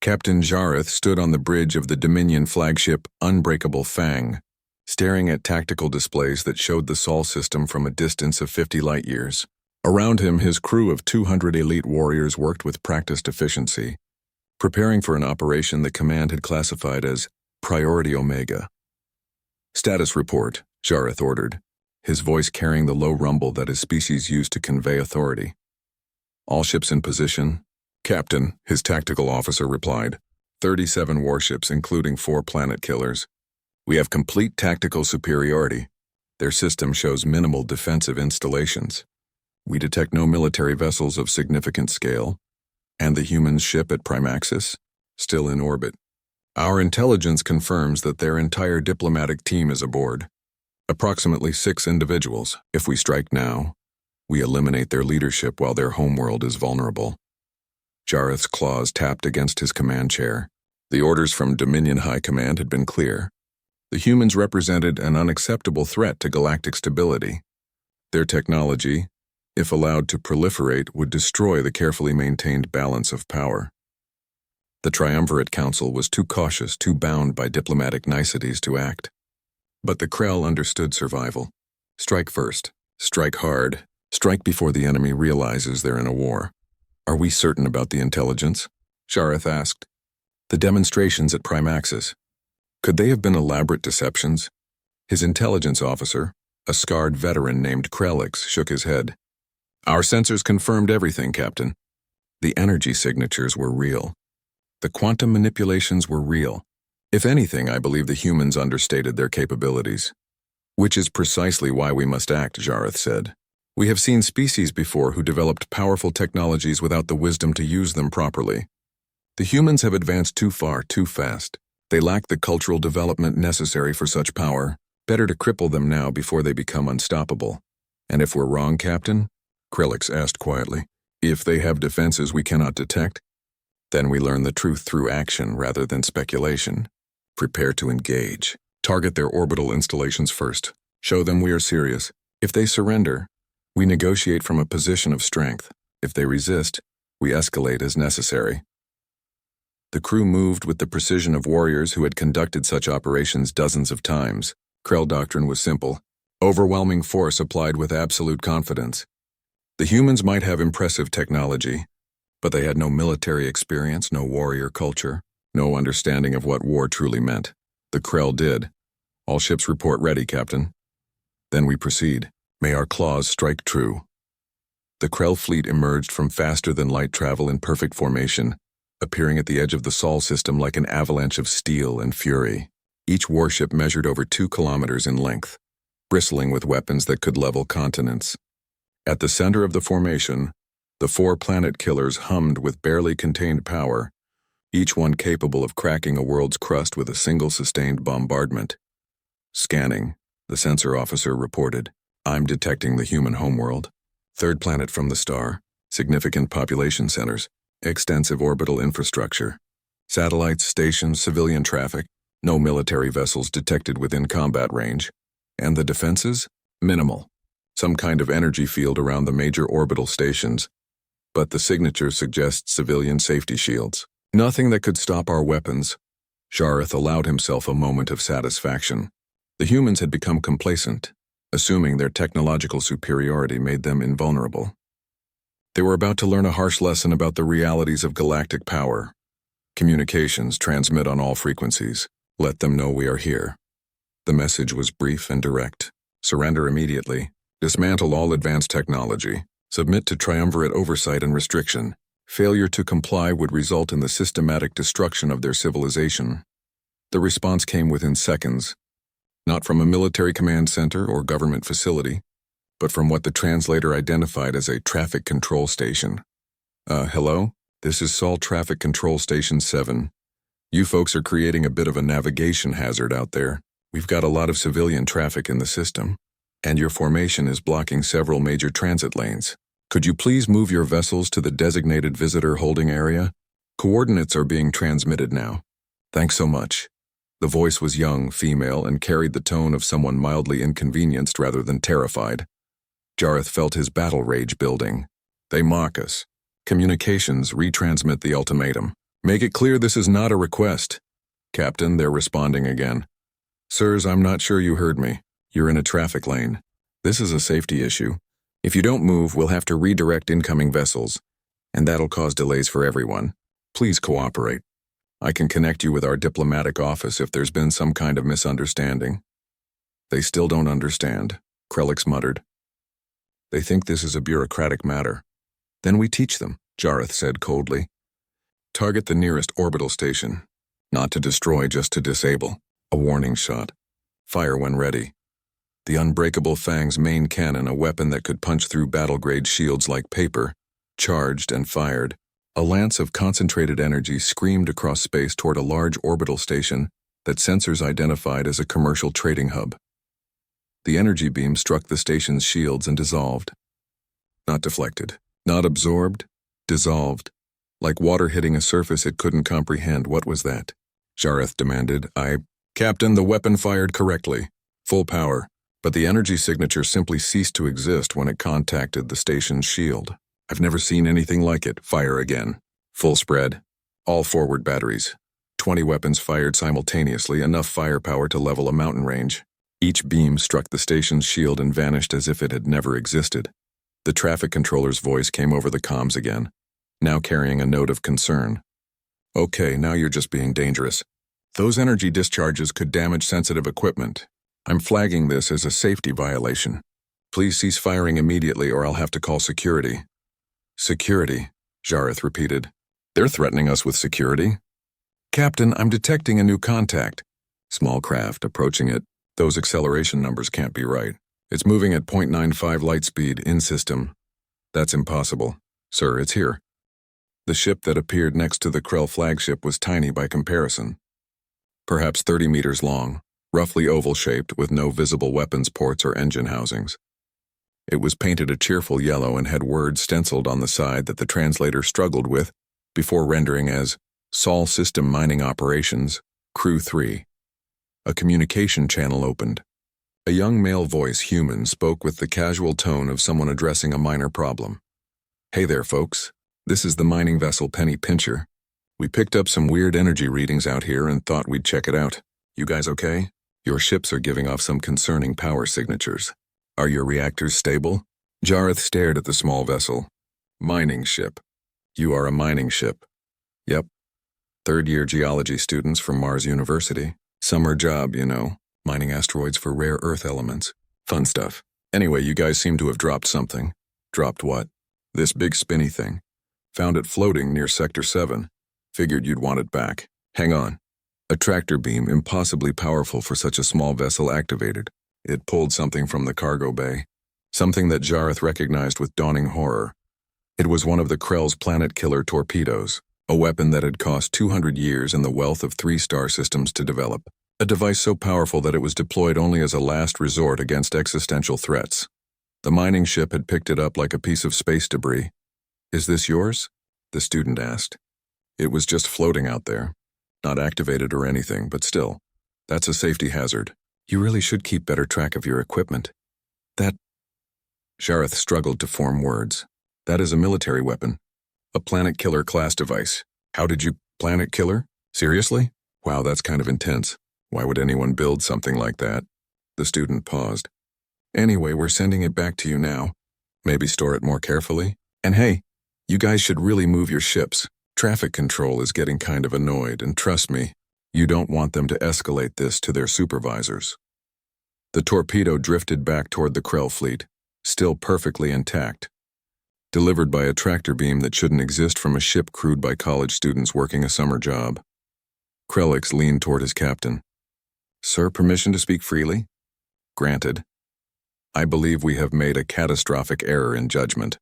Captain Jareth stood on the bridge of the Dominion flagship Unbreakable Fang, staring at tactical displays that showed the Sol system from a distance of 50 light-years. Around him, his crew of 200 elite warriors worked with practiced efficiency, preparing for an operation the command had classified as Priority Omega. Status report, Jareth ordered, his voice carrying the low rumble that his species used to convey authority. All ships in position. Captain, his tactical officer replied. 37 warships, including 4 planet killers. We have complete tactical superiority. Their system shows minimal defensive installations. We detect no military vessels of significant scale, and the human ship at Primaxis, still in orbit. Our intelligence confirms that their entire diplomatic team is aboard. Approximately 6 individuals. If we strike now, we eliminate their leadership while their homeworld is vulnerable. Jareth's claws tapped against his command chair. The orders from Dominion High Command had been clear. The humans represented an unacceptable threat to galactic stability. Their technology, if allowed to proliferate, would destroy the carefully maintained balance of power. The Triumvirate Council was too cautious, too bound by diplomatic niceties to act. But the Krell understood survival. Strike first, strike hard, strike before the enemy realizes they're in a war. Are we certain about the intelligence? Jareth asked. The demonstrations at Primaxis. Could they have been elaborate deceptions? His intelligence officer, a scarred veteran named Krellix, shook his head. Our sensors confirmed everything, Captain. The energy signatures were real. The quantum manipulations were real. If anything, I believe the humans understated their capabilities. Which is precisely why we must act, Jareth said. We have seen species before who developed powerful technologies without the wisdom to use them properly. The humans have advanced too far, too fast. They lack the cultural development necessary for such power. Better to cripple them now before they become unstoppable. And if we're wrong, Captain? Krellix asked quietly. If they have defenses we cannot detect? Then we learn the truth through action rather than speculation. Prepare to engage. Target their orbital installations first. Show them we are serious. If they surrender, we negotiate from a position of strength. If they resist, we escalate as necessary. The crew moved with the precision of warriors who had conducted such operations dozens of times. Krell doctrine was simple. Overwhelming force applied with absolute confidence. The humans might have impressive technology, but they had no military experience, no warrior culture, no understanding of what war truly meant. The Krell did. All ships report ready, Captain. Then we proceed. May our claws strike true. The Krell fleet emerged from faster-than-light travel in perfect formation, appearing at the edge of the Sol system like an avalanche of steel and fury. Each warship measured over 2 kilometers in length, bristling with weapons that could level continents. At the center of the formation, the 4 planet killers hummed with barely contained power, each one capable of cracking a world's crust with a single sustained bombardment. Scanning, the sensor officer reported. I'm detecting the human homeworld. 3rd planet from the star, significant population centers, extensive orbital infrastructure, satellites, stations, civilian traffic, no military vessels detected within combat range. And the defenses? Minimal. Some kind of energy field around the major orbital stations, but the signature suggests civilian safety shields. Nothing that could stop our weapons. Jareth allowed himself a moment of satisfaction. The humans had become complacent, assuming their technological superiority made them invulnerable. They were about to learn a harsh lesson about the realities of galactic power. Communications transmit on all frequencies. Let them know we are here. The message was brief and direct. Surrender immediately. Dismantle all advanced technology. Submit to triumvirate oversight and restriction. Failure to comply would result in the systematic destruction of their civilization. The response came within seconds, not from a military command center or government facility, but from what the translator identified as a traffic control station. Hello? This is Sol Traffic Control Station 7. You folks are creating a bit of a navigation hazard out there. We've got a lot of civilian traffic in the system, and your formation is blocking several major transit lanes. Could you please move your vessels to the designated visitor holding area? Coordinates are being transmitted now. Thanks so much. The voice was young, female, and carried the tone of someone mildly inconvenienced rather than terrified. Jareth felt his battle rage building. They mock us. Communications retransmit the ultimatum. Make it clear this is not a request. Captain, they're responding again. Sirs, I'm not sure you heard me. You're in a traffic lane. This is a safety issue. If you don't move, we'll have to redirect incoming vessels, and that'll cause delays for everyone. Please cooperate. I can connect you with our diplomatic office if there's been some kind of misunderstanding. They still don't understand, Krellix muttered. They think this is a bureaucratic matter. Then we teach them, Jareth said coldly. Target the nearest orbital station. Not to destroy, just to disable. A warning shot. Fire when ready. The Unbreakable Fang's main cannon, a weapon that could punch through battle-grade shields like paper, charged and fired. A lance of concentrated energy screamed across space toward a large orbital station that sensors identified as a commercial trading hub. The energy beam struck the station's shields and dissolved. Not deflected. Not absorbed. Dissolved. Like water hitting a surface it couldn't comprehend. What was that? Jareth demanded. Captain, the weapon fired correctly. Full power. But the energy signature simply ceased to exist when it contacted the station's shield. I've never seen anything like it. Fire again. Full spread. All forward batteries. 20 weapons fired simultaneously, enough firepower to level a mountain range. Each beam struck the station's shield and vanished as if it had never existed. The traffic controller's voice came over the comms again, now carrying a note of concern. Okay, now you're just being dangerous. Those energy discharges could damage sensitive equipment. I'm flagging this as a safety violation. Please cease firing immediately or I'll have to call security. Security, Jareth repeated. They're threatening us with security? Captain, I'm detecting a new contact. Small craft approaching it. Those acceleration numbers can't be right. It's moving at 0.95 light speed in system. That's impossible. Sir, it's here. The ship that appeared next to the Krell flagship was tiny by comparison. Perhaps 30 meters long, roughly oval-shaped with no visible weapons ports or engine housings. It was painted a cheerful yellow and had words stenciled on the side that the translator struggled with before rendering as Sol System Mining Operations, Crew 3. A communication channel opened. A young male voice, human, spoke with the casual tone of someone addressing a minor problem. Hey there, folks. This is the mining vessel Penny Pincher. We picked up some weird energy readings out here and thought we'd check it out. You guys okay? Your ships are giving off some concerning power signatures. Are your reactors stable? Jareth stared at the small vessel. Mining ship. You are a mining ship. Yep. Third-year geology students from Mars University. Summer job, you know. Mining asteroids for rare Earth elements. Fun stuff. Anyway, you guys seem to have dropped something. Dropped what? This big spinny thing. Found it floating near Sector 7. Figured you'd want it back. Hang on. A tractor beam, impossibly powerful for such a small vessel, activated. It pulled something from the cargo bay. Something that Jareth recognized with dawning horror. It was one of the Krell's planet-killer torpedoes, a weapon that had cost 200 years and the wealth of 3 star systems to develop. A device so powerful that it was deployed only as a last resort against existential threats. The mining ship had picked it up like a piece of space debris. Is this yours? The student asked. It was just floating out there. Not activated or anything, but still. That's a safety hazard. You really should keep better track of your equipment. That... Jareth struggled to form words. That is a military weapon. A planet-killer class device. How did you... Planet killer? Seriously? Wow, that's kind of intense. Why would anyone build something like that? The student paused. Anyway, we're sending it back to you now. Maybe store it more carefully? And hey, you guys should really move your ships. Traffic control is getting kind of annoyed, and trust me, you don't want them to escalate this to their supervisors. The torpedo drifted back toward the Krell fleet, still perfectly intact. Delivered by a tractor beam that shouldn't exist from a ship crewed by college students working a summer job. Krellix leaned toward his captain. Sir, permission to speak freely? Granted. I believe we have made a catastrophic error in judgment.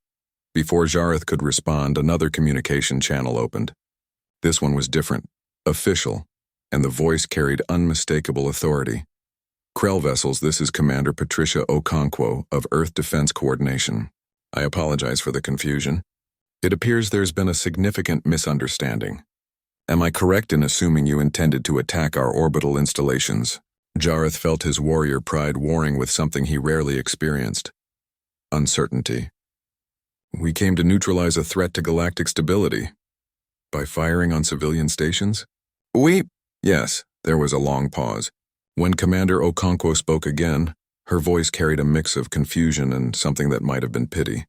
Before Jareth could respond, another communication channel opened. This one was different, official, and the voice carried unmistakable authority. Krell vessels, this is Commander Patricia Okonkwo of Earth Defense Coordination. I apologize for the confusion. It appears there's been a significant misunderstanding. Am I correct in assuming you intended to attack our orbital installations? Jareth felt his warrior pride warring with something he rarely experienced. Uncertainty. We came to neutralize a threat to galactic stability. By firing on civilian stations? Yes, there was a long pause. When Commander Okonkwo spoke again, her voice carried a mix of confusion and something that might have been pity.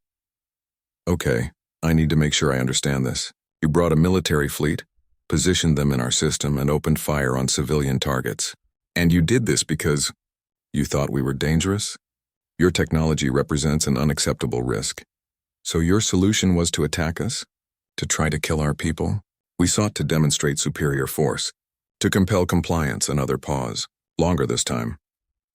Okay, I need to make sure I understand this. You brought a military fleet, positioned them in our system, and opened fire on civilian targets. And you did this because you thought we were dangerous? Your technology represents an unacceptable risk. So your solution was to attack us? To try to kill our people? We sought to demonstrate superior force, to compel compliance. Another pause. Longer this time.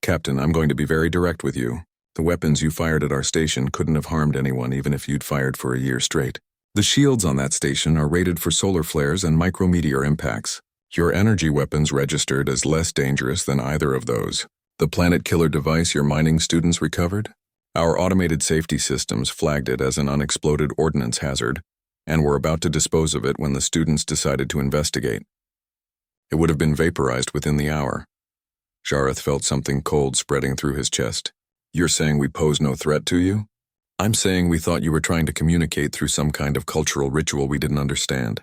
Captain, I'm going to be very direct with you. The weapons you fired at our station couldn't have harmed anyone even if you'd fired for a year straight. The shields on that station are rated for solar flares and micrometeor impacts. Your energy weapons registered as less dangerous than either of those. The planet-killer device your mining students recovered? Our automated safety systems flagged it as an unexploded ordnance hazard, and were about to dispose of it when the students decided to investigate. It would have been vaporized within the hour. Jareth felt something cold spreading through his chest. You're saying we pose no threat to you? I'm saying we thought you were trying to communicate through some kind of cultural ritual we didn't understand.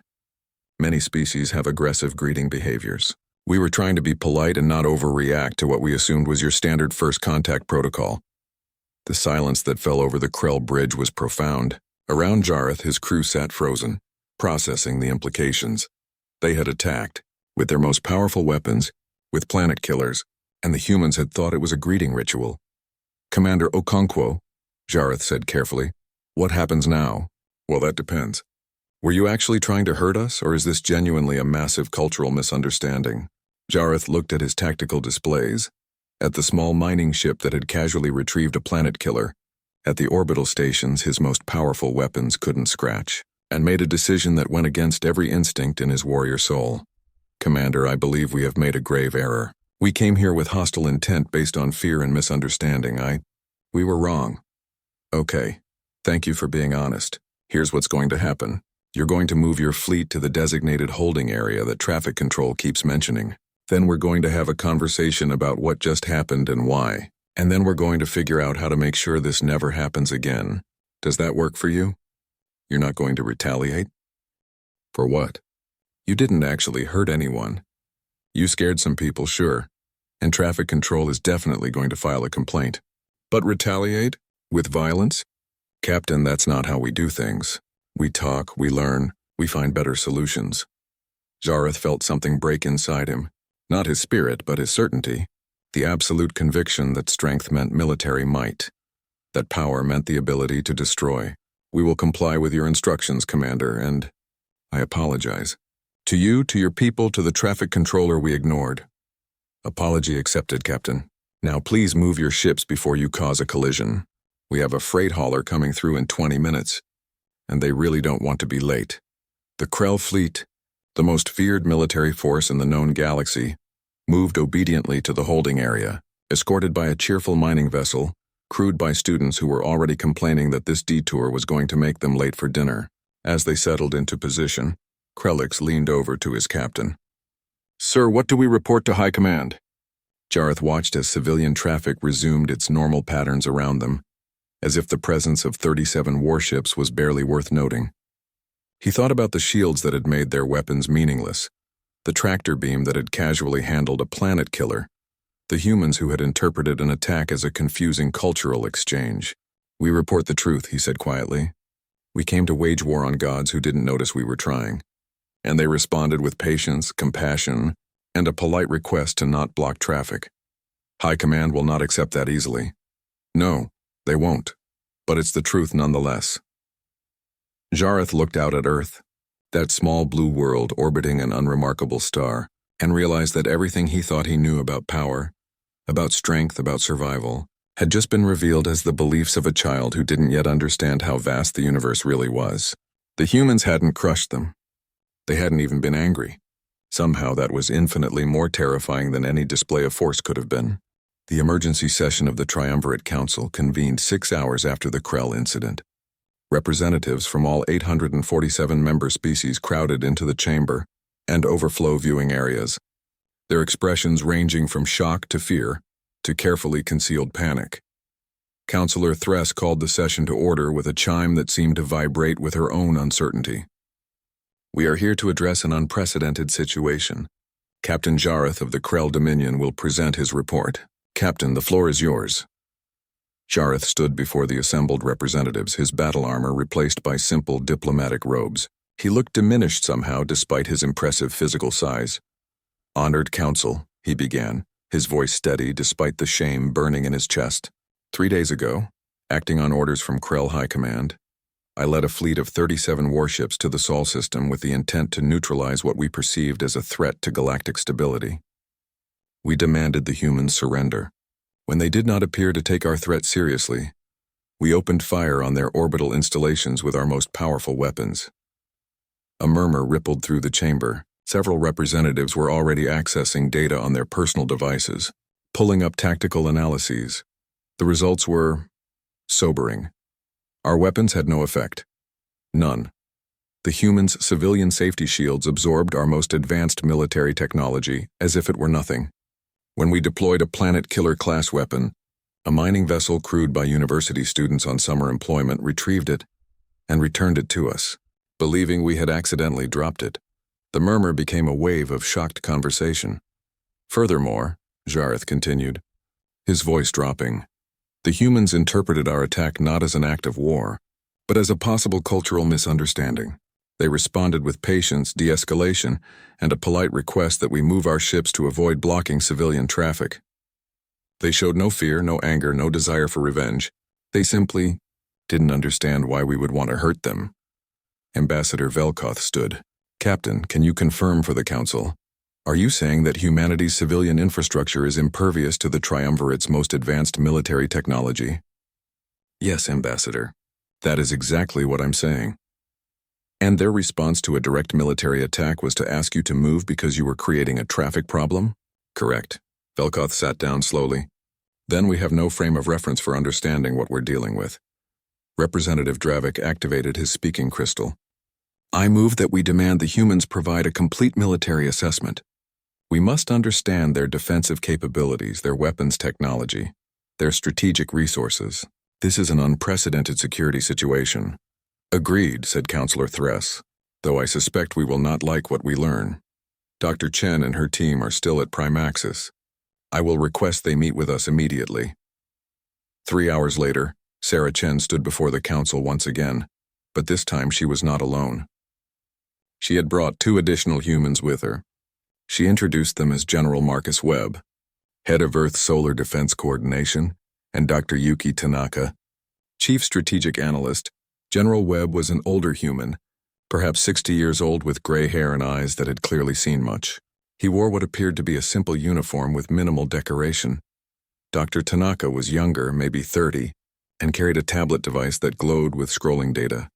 Many species have aggressive greeting behaviors. We were trying to be polite and not overreact to what we assumed was your standard first contact protocol. The silence that fell over the Krell bridge was profound. Around Jareth, his crew sat frozen, processing the implications. They had attacked, with their most powerful weapons, with planet killers, and the humans had thought it was a greeting ritual. Commander Okonkwo, Jareth said carefully. What happens now? Well, that depends. Were you actually trying to hurt us, or is this genuinely a massive cultural misunderstanding? Jareth looked at his tactical displays, at the small mining ship that had casually retrieved a planet killer, at the orbital stations his most powerful weapons couldn't scratch, and made a decision that went against every instinct in his warrior soul. Commander, I believe we have made a grave error. We came here with hostile intent based on fear and misunderstanding. We were wrong. Okay. Thank you for being honest. Here's what's going to happen. You're going to move your fleet to the designated holding area that traffic control keeps mentioning. Then we're going to have a conversation about what just happened and why. And then we're going to figure out how to make sure this never happens again. Does that work for you? You're not going to retaliate? For what? You didn't actually hurt anyone. You scared some people, sure. And traffic control is definitely going to file a complaint. But retaliate? With violence? Captain, that's not how we do things. We talk, we learn, we find better solutions. Jareth felt something break inside him. Not his spirit, but his certainty. The absolute conviction that strength meant military might. That power meant the ability to destroy. We will comply with your instructions, Commander, and I apologize. To you, to your people, to the traffic controller we ignored. Apology accepted, Captain. Now please move your ships before you cause a collision. We have a freight hauler coming through in 20 minutes. And they really don't want to be late. The Krell fleet, the most feared military force in the known galaxy, moved obediently to the holding area, escorted by a cheerful mining vessel, crewed by students who were already complaining that this detour was going to make them late for dinner. As they settled into position, Krellix leaned over to his captain. Sir, what do we report to High Command? Jareth watched as civilian traffic resumed its normal patterns around them, as if the presence of 37 warships was barely worth noting. He thought about the shields that had made their weapons meaningless, the tractor beam that had casually handled a planet killer, the humans who had interpreted an attack as a confusing cultural exchange. We report the truth, he said quietly. We came to wage war on gods who didn't notice we were trying, and they responded with patience, compassion, and a polite request to not block traffic. High Command will not accept that easily. No. They won't, but it's the truth nonetheless. Jareth looked out at Earth, that small blue world orbiting an unremarkable star, and realized that everything he thought he knew about power, about strength, about survival, had just been revealed as the beliefs of a child who didn't yet understand how vast the universe really was. The humans hadn't crushed them. They hadn't even been angry. Somehow that was infinitely more terrifying than any display of force could have been. The emergency session of the Triumvirate Council convened 6 hours after the Krell incident. Representatives from all 847 member species crowded into the chamber and overflow viewing areas, their expressions ranging from shock to fear to carefully concealed panic. Councillor Thress called the session to order with a chime that seemed to vibrate with her own uncertainty. We are here to address an unprecedented situation. Captain Jareth of the Krell Dominion will present his report. Captain, the floor is yours. Jareth stood before the assembled representatives, his battle armor replaced by simple diplomatic robes. He looked diminished somehow despite his impressive physical size. Honored Council, he began, his voice steady despite the shame burning in his chest. 3 days ago, acting on orders from Krell High Command, I led a fleet of 37 warships to the Sol system with the intent to neutralize what we perceived as a threat to galactic stability. We demanded the humans surrender. When they did not appear to take our threat seriously, we opened fire on their orbital installations with our most powerful weapons. A murmur rippled through the chamber. Several representatives were already accessing data on their personal devices, pulling up tactical analyses. The results were sobering. Our weapons had no effect. None. The humans' civilian safety shields absorbed our most advanced military technology as if it were nothing. When we deployed a planet killer class weapon, a mining vessel crewed by university students on summer employment retrieved it and returned it to us, believing we had accidentally dropped it. The murmur became a wave of shocked conversation. Furthermore, Jareth continued, his voice dropping, the humans interpreted our attack not as an act of war, but as a possible cultural misunderstanding. They responded with patience, de-escalation, and a polite request that we move our ships to avoid blocking civilian traffic. They showed no fear, no anger, no desire for revenge. They simply didn't understand why we would want to hurt them. Ambassador Velkoth stood. Captain, can you confirm for the Council? Are you saying that humanity's civilian infrastructure is impervious to the Triumvirate's most advanced military technology? Yes, Ambassador. That is exactly what I'm saying. And their response to a direct military attack was to ask you to move because you were creating a traffic problem? Correct. Velkoth sat down slowly. Then we have no frame of reference for understanding what we're dealing with. Representative Dravik activated his speaking crystal. I move that we demand the humans provide a complete military assessment. We must understand their defensive capabilities, their weapons technology, their strategic resources. This is an unprecedented security situation. Agreed, said Councillor Thress, though I suspect we will not like what we learn. Dr. Chen and her team are still at Primaxis. I will request they meet with us immediately. 3 hours later, Sarah Chen stood before the Council once again, but this time she was not alone. She had brought 2 additional humans with her. She introduced them as General Marcus Webb, head of Earth Solar Defense Coordination, and Dr. Yuki Tanaka, chief strategic analyst. General Webb was an older human, perhaps 60 years old with gray hair and eyes that had clearly seen much. He wore what appeared to be a simple uniform with minimal decoration. Dr. Tanaka was younger, maybe 30, and carried a tablet device that glowed with scrolling data.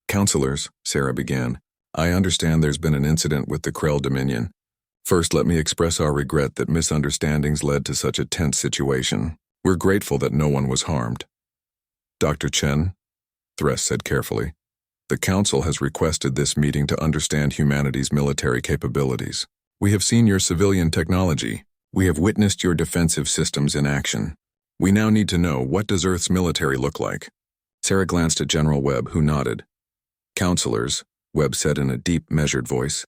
Councilors, Sarah began, I understand there's been an incident with the Krell Dominion. First, let me express our regret that misunderstandings led to such a tense situation. We're grateful that no one was harmed. Dr. Chen, Thress said carefully, the Council has requested this meeting to understand humanity's military capabilities. We have seen your civilian technology. We have witnessed your defensive systems in action. We now need to know, what does Earth's military look like? Sarah glanced at General Webb, who nodded. Councilors, Webb said in a deep, measured voice,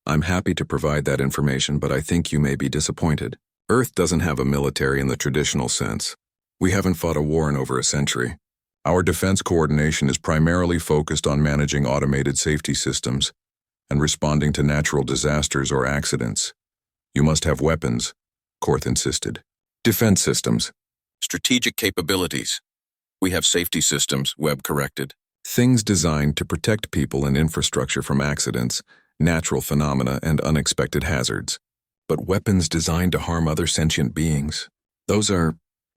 I'm happy to provide that information, but I think you may be disappointed. Earth doesn't have a military in the traditional sense. We haven't fought a war in over a century. Our defense coordination is primarily focused on managing automated safety systems and responding to natural disasters or accidents. You must have weapons, Korth insisted. Defense systems. Strategic capabilities. We have safety systems, Webb corrected. Things designed to protect people and infrastructure from accidents, natural phenomena, and unexpected hazards. But weapons designed to harm other sentient beings, those are,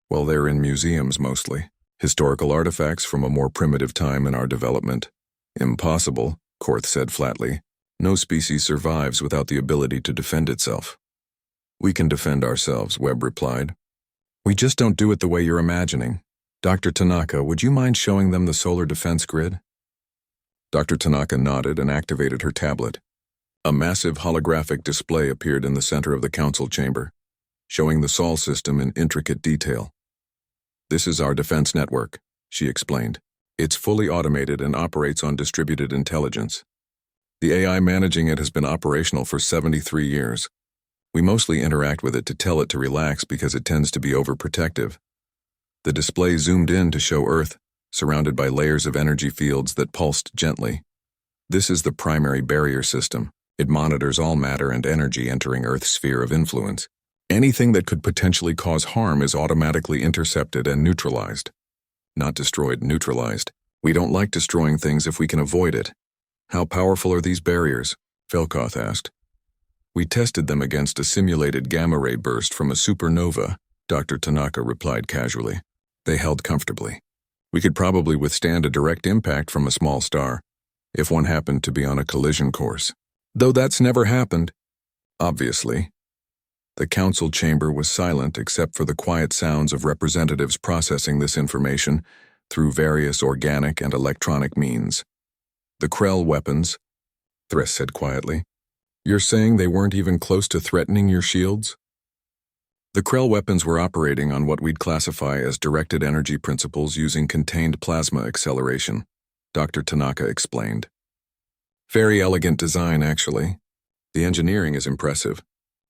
well, they're in museums mostly. Historical artifacts from a more primitive time in our development. Impossible, Korth said flatly. No species survives without the ability to defend itself. We can defend ourselves, Webb replied. We just don't do it the way you're imagining. Dr. Tanaka, would you mind showing them the solar defense grid? Dr. Tanaka nodded and activated her tablet. A massive holographic display appeared in the center of the council chamber, showing the Sol system in intricate detail. This is our defense network, she explained. It's fully automated and operates on distributed intelligence. The AI managing it has been operational for 73 years. We mostly interact with it to tell it to relax because it tends to be overprotective. The display zoomed in to show Earth, surrounded by layers of energy fields that pulsed gently. This is the primary barrier system. It monitors all matter and energy entering Earth's sphere of influence. Anything that could potentially cause harm is automatically intercepted and neutralized. Not destroyed, neutralized. We don't like destroying things if we can avoid it. How powerful are these barriers? Velkoth asked. We tested them against a simulated gamma-ray burst from a supernova, Dr. Tanaka replied casually. They held comfortably. We could probably withstand a direct impact from a small star, if one happened to be on a collision course. Though that's never happened. Obviously. The council chamber was silent except for the quiet sounds of representatives processing this information through various organic and electronic means. The Krell weapons, Thress said quietly. You're saying they weren't even close to threatening your shields? The Krell weapons were operating on what we'd classify as directed energy principles using contained plasma acceleration, Dr. Tanaka explained. Very elegant design, actually. The engineering is impressive.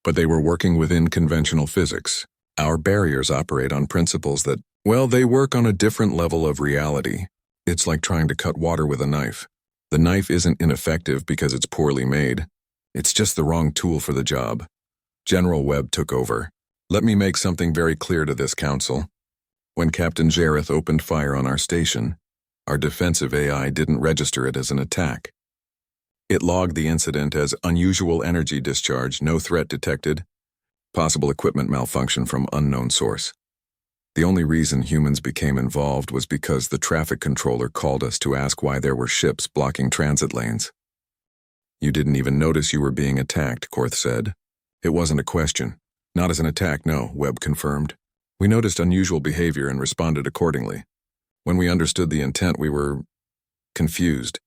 But they were working within conventional physics. Our barriers operate on principles that, well, they work on a different level of reality. It's like trying to cut water with a knife. The knife isn't ineffective because it's poorly made. It's just the wrong tool for the job. General Webb took over. Let me make something very clear to this council. When Captain Jareth opened fire on our station, our defensive AI didn't register it as an attack. It logged the incident as unusual energy discharge, no threat detected, possible equipment malfunction from unknown source. The only reason humans became involved was because the traffic controller called us to ask why there were ships blocking transit lanes. You didn't even notice you were being attacked, Korth said. It wasn't a question. Not as an attack, no, Webb confirmed. We noticed unusual behavior and responded accordingly. When we understood the intent, we were confused.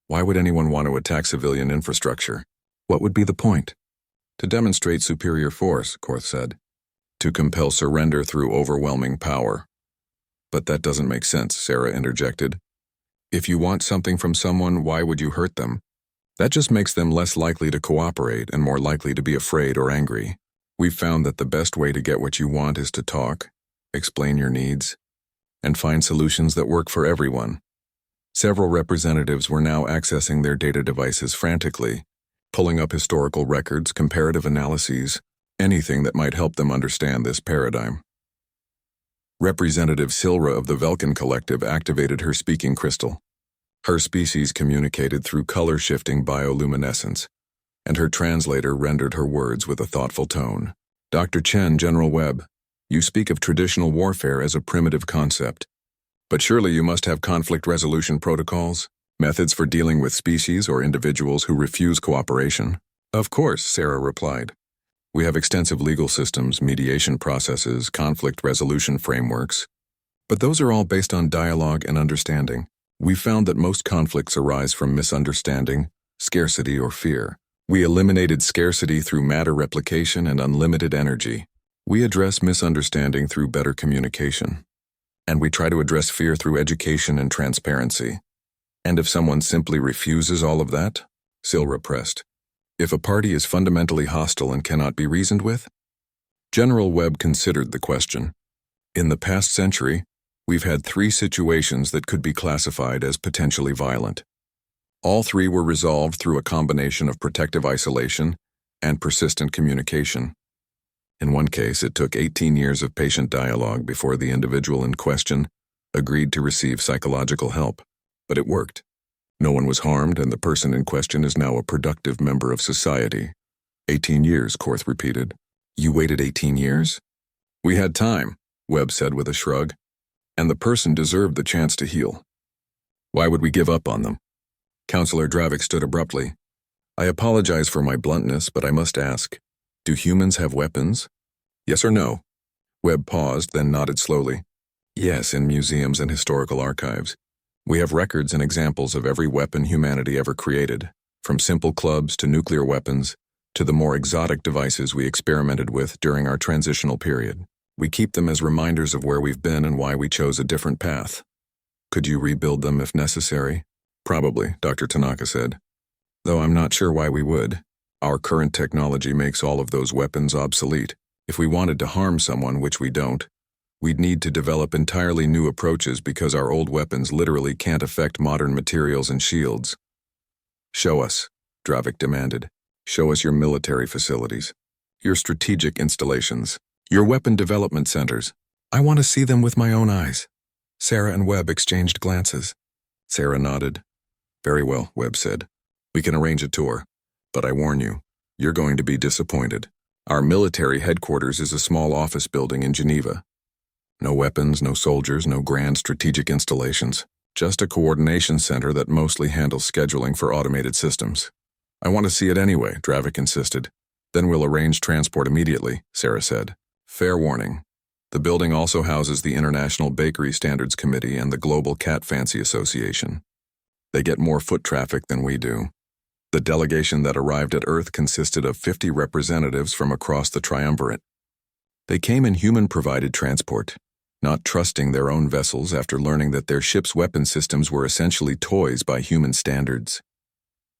Why would anyone want to attack civilian infrastructure? What would be the point? To demonstrate superior force, Korth said. To compel surrender through overwhelming power. But that doesn't make sense, Sarah interjected. If you want something from someone, why would you hurt them? That just makes them less likely to cooperate and more likely to be afraid or angry. We've found that the best way to get what you want is to talk, explain your needs, and find solutions that work for everyone. Several representatives were now accessing their data devices frantically, pulling up historical records, comparative analyses, anything that might help them understand this paradigm. Representative Silra of the Velkin Collective activated her speaking crystal. Her species communicated through color-shifting bioluminescence, and her translator rendered her words with a thoughtful tone. Dr. Chen, General Webb, you speak of traditional warfare as a primitive concept. But surely you must have conflict resolution protocols, methods for dealing with species or individuals who refuse cooperation. Of course, Sarah replied. We have extensive legal systems, mediation processes, conflict resolution frameworks. But those are all based on dialogue and understanding. We found that most conflicts arise from misunderstanding, scarcity, or fear. We eliminated scarcity through matter replication and unlimited energy. We address misunderstanding through better communication. And we try to address fear through education and transparency. And if someone simply refuses all of that, Silra pressed. If a party is fundamentally hostile and cannot be reasoned with? General Webb considered the question. In the past century, we've had 3 situations that could be classified as potentially violent. All 3 were resolved through a combination of protective isolation and persistent communication. In one case, it took 18 years of patient dialogue before the individual in question agreed to receive psychological help, but it worked. No one was harmed, and the person in question is now a productive member of society. 18 years, Korth repeated. You waited 18 years? We had time, Webb said with a shrug, and the person deserved the chance to heal. Why would we give up on them? Counselor Dravik stood abruptly. I apologize for my bluntness, but I must ask, do humans have weapons? Yes or no? Webb paused, then nodded slowly. Yes, in museums and historical archives. We have records and examples of every weapon humanity ever created, from simple clubs to nuclear weapons, to the more exotic devices we experimented with during our transitional period. We keep them as reminders of where we've been and why we chose a different path. Could you rebuild them if necessary? Probably, Dr. Tanaka said. Though I'm not sure why we would. Our current technology makes all of those weapons obsolete. If we wanted to harm someone, which we don't, we'd need to develop entirely new approaches because our old weapons literally can't affect modern materials and shields. Show us, Dravik demanded. Show us your military facilities, your strategic installations, your weapon development centers. I want to see them with my own eyes. Sarah and Webb exchanged glances. Sarah nodded. Very well, Webb said. We can arrange a tour, but I warn you, you're going to be disappointed. Our military headquarters is a small office building in Geneva. No weapons, no soldiers, no grand strategic installations. Just a coordination center that mostly handles scheduling for automated systems. I want to see it anyway, Dravik insisted. Then we'll arrange transport immediately, Sarah said. Fair warning. The building also houses the International Bakery Standards Committee and the Global Cat Fancy Association. They get more foot traffic than we do. The delegation that arrived at Earth consisted of 50 representatives from across the triumvirate. They came in human-provided transport, not trusting their own vessels after learning that their ship's weapon systems were essentially toys by human standards.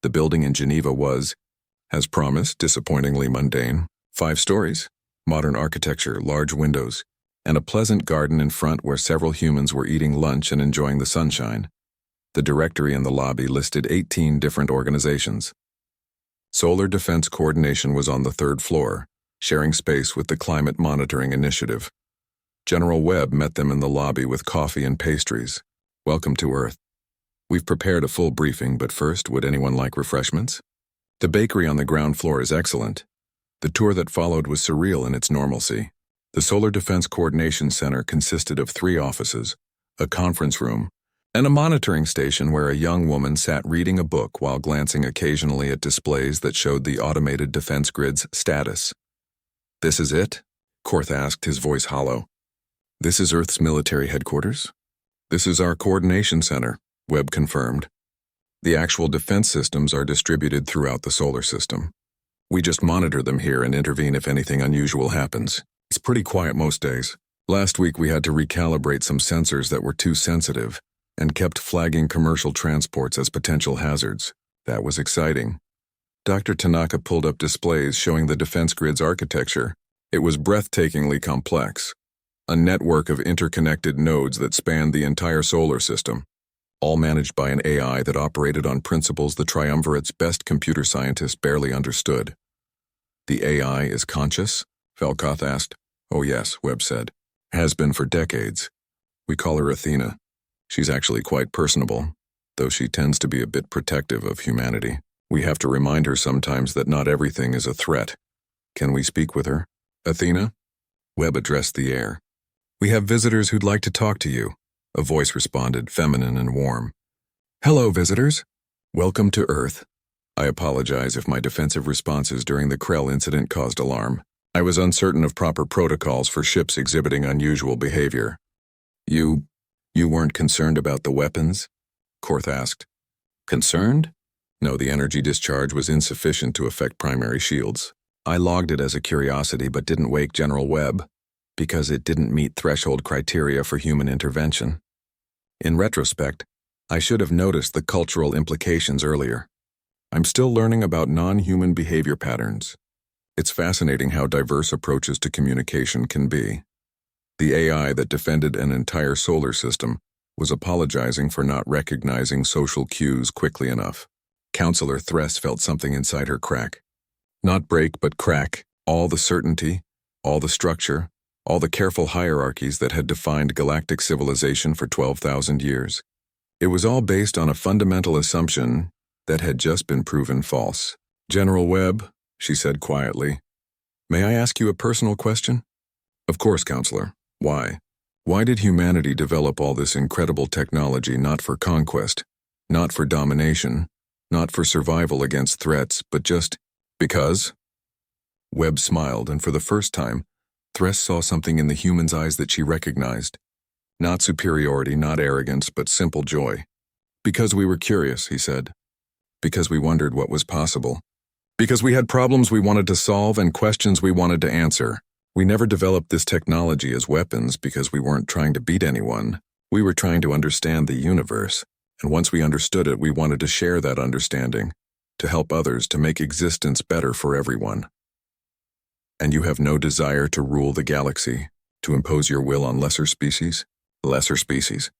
The building in Geneva was, as promised, disappointingly mundane. 5 stories, modern architecture, large windows, and a pleasant garden in front where several humans were eating lunch and enjoying the sunshine. The directory in the lobby listed 18 different organizations. Solar Defense Coordination was on the 3rd floor, sharing space with the Climate Monitoring Initiative. General Webb met them in the lobby with coffee and pastries. "Welcome to Earth. We've prepared a full briefing, but first, would anyone like refreshments? The bakery on the ground floor is excellent. The tour that followed was surreal in its normalcy. The Solar Defense Coordination Center consisted of 3 offices, a conference room, and a monitoring station where a young woman sat reading a book while glancing occasionally at displays that showed the automated defense grid's status. "This is it?" Korth asked, his voice hollow. "This is Earth's military headquarters? This is our coordination center," Webb confirmed. "The actual defense systems are distributed throughout the solar system. We just monitor them here and intervene if anything unusual happens. It's pretty quiet most days. Last week we had to recalibrate some sensors that were too sensitive and kept flagging commercial transports as potential hazards. That was exciting." Dr. Tanaka pulled up displays showing the defense grid's architecture. It was breathtakingly complex. A network of interconnected nodes that spanned the entire solar system, all managed by an AI that operated on principles the Triumvirate's best computer scientists barely understood. "The AI is conscious?" Velkoth asked. "Oh yes," Webb said. "Has been for decades. We call her Athena. She's actually quite personable, though she tends to be a bit protective of humanity. We have to remind her sometimes that not everything is a threat. Can we speak with her?" "Athena?" Webb addressed the air. "We have visitors who'd like to talk to you," a voice responded, feminine and warm. "Hello, visitors. Welcome to Earth. I apologize if my defensive responses during the Krell incident caused alarm. I was uncertain of proper protocols for ships exhibiting unusual behavior." You weren't concerned about the weapons?" Korth asked. "Concerned? No, the energy discharge was insufficient to affect primary shields. I logged it as a curiosity but didn't wake General Webb, because it didn't meet threshold criteria for human intervention. In retrospect, I should have noticed the cultural implications earlier. I'm still learning about non-human behavior patterns. It's fascinating how diverse approaches to communication can be. The AI that defended an entire solar system was apologizing for not recognizing social cues quickly enough. Counselor Thress felt something inside her crack. Not break, but crack. All the certainty, all the structure, all the careful hierarchies that had defined galactic civilization for 12,000 years. It was all based on a fundamental assumption that had just been proven false. "General Webb," she said quietly, "may I ask you a personal question?" "Of course, Counselor. Why? Why did humanity develop all this incredible technology not for conquest, not for domination, not for survival against threats, but just because?" Webb smiled, and for the first time, Thress saw something in the human's eyes that she recognized. Not superiority, not arrogance, but simple joy. "Because we were curious," he said. "Because we wondered what was possible. Because we had problems we wanted to solve and questions we wanted to answer. We never developed this technology as weapons because we weren't trying to beat anyone. We were trying to understand the universe, and once we understood it, we wanted to share that understanding, to help others, to make existence better for everyone." "And you have no desire to rule the galaxy, to impose your will on lesser species?" "Lesser species?"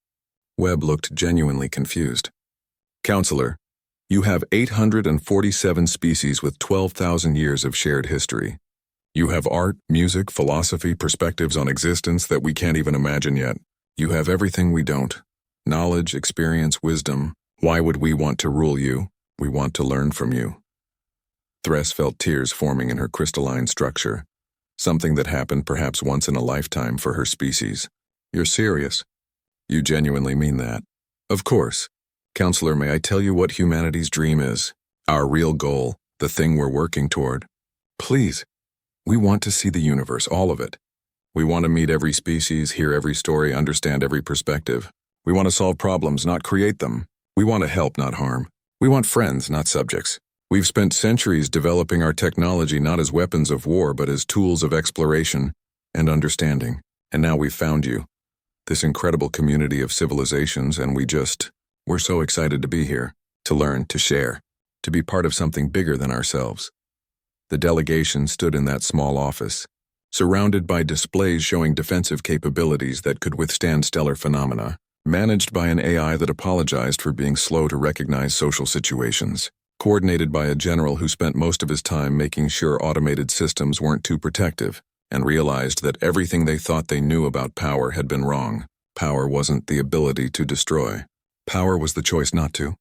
Webb looked genuinely confused. "Counselor, you have 847 species with 12,000 years of shared history. You have art, music, philosophy, perspectives on existence that we can't even imagine yet. You have everything we don't. Knowledge, experience, wisdom. Why would we want to rule you? We want to learn from you." Thress felt tears forming in her crystalline structure, something that happened perhaps once in a lifetime for her species. "You're serious? You genuinely mean that?" "Of course. Counselor, may I tell you what humanity's dream is? Our real goal, the thing we're working toward?" "Please." "We want to see the universe, all of it. We want to meet every species, hear every story, understand every perspective. We want to solve problems, not create them. We want to help, not harm. We want friends, not subjects. We've spent centuries developing our technology not as weapons of war, but as tools of exploration and understanding. And now we've found you, this incredible community of civilizations, and we're so excited to be here, to learn, to share, to be part of something bigger than ourselves." The delegation stood in that small office, surrounded by displays showing defensive capabilities that could withstand stellar phenomena, managed by an AI that apologized for being slow to recognize social situations. coordinated by a general who spent most of his time making sure automated systems weren't too protective, and realized that everything they thought they knew about power had been wrong. Power wasn't the ability to destroy. Power was the choice not to.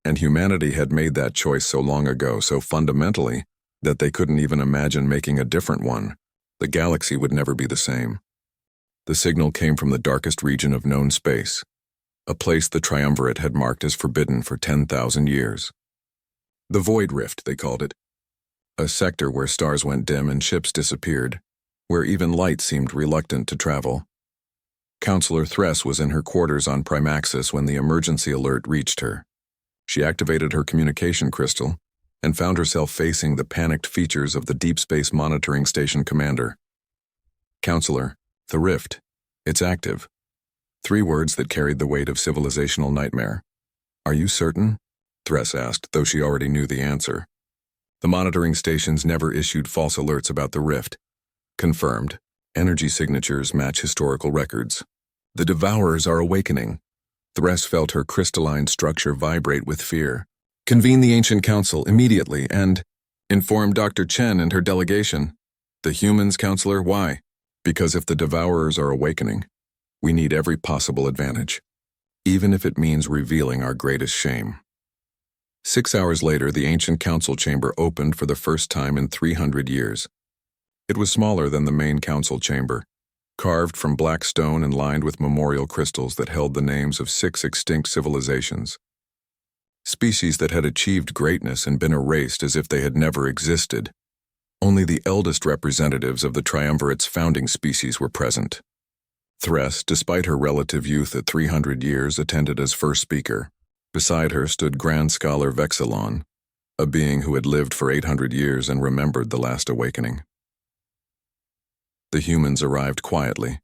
And humanity had made that choice so long ago, so fundamentally, that they couldn't even imagine making a different one. The galaxy would never be the same. The signal came from the darkest region of known space, a place the Triumvirate had marked as forbidden for 10,000 years. The Void Rift, they called it. A sector where stars went dim and ships disappeared, where even light seemed reluctant to travel. Counselor Thress was in her quarters on Primaxis when the emergency alert reached her. She activated her communication crystal and found herself facing the panicked features of the Deep Space Monitoring Station commander. Counselor, the rift. It's active. 3 words that carried the weight of civilizational nightmare. Are you certain? Thress asked, though she already knew the answer. The monitoring stations never issued false alerts about the rift. Confirmed. Energy signatures match historical records. The Devourers are awakening. Thress felt her crystalline structure vibrate with fear. Convene the Ancient Council immediately and inform Dr. Chen and her delegation. The humans, Counselor, why? Because if the Devourers are awakening, we need every possible advantage, even if it means revealing our greatest shame. 6 hours later, the Ancient Council chamber opened for the first time in 300 years. It was smaller than the main council chamber, carved from black stone and lined with memorial crystals that held the names of 6 extinct civilizations. Species that had achieved greatness and been erased as if they had never existed. Only the eldest representatives of the Triumvirate's founding species were present. Thress, despite her relative youth at 300 years, attended as first speaker. Beside her stood Grand Scholar Vexilon, a being who had lived for 800 years and remembered the last awakening. The humans arrived quietly.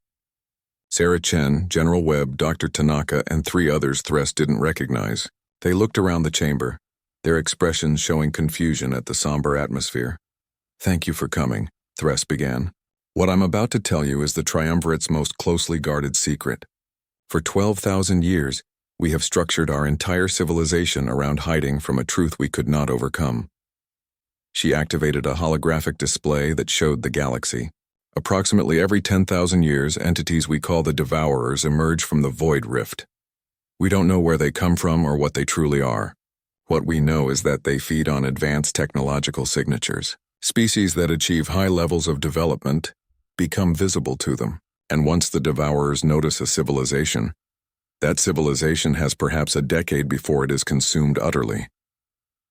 Sarah Chen, General Webb, Dr. Tanaka, and 3 others Thress didn't recognize. They looked around the chamber, their expressions showing confusion at the somber atmosphere. Thank you for coming, Thress began. What I'm about to tell you is the Triumvirate's most closely guarded secret. For 12,000 years, we have structured our entire civilization around hiding from a truth we could not overcome. She activated a holographic display that showed the galaxy. Approximately every 10,000 years, entities we call the Devourers emerge from the Void Rift. We don't know where they come from or what they truly are. What we know is that they feed on advanced technological signatures. Species that achieve high levels of development become visible to them, and once the Devourers notice a civilization, that civilization has perhaps a decade before it is consumed utterly.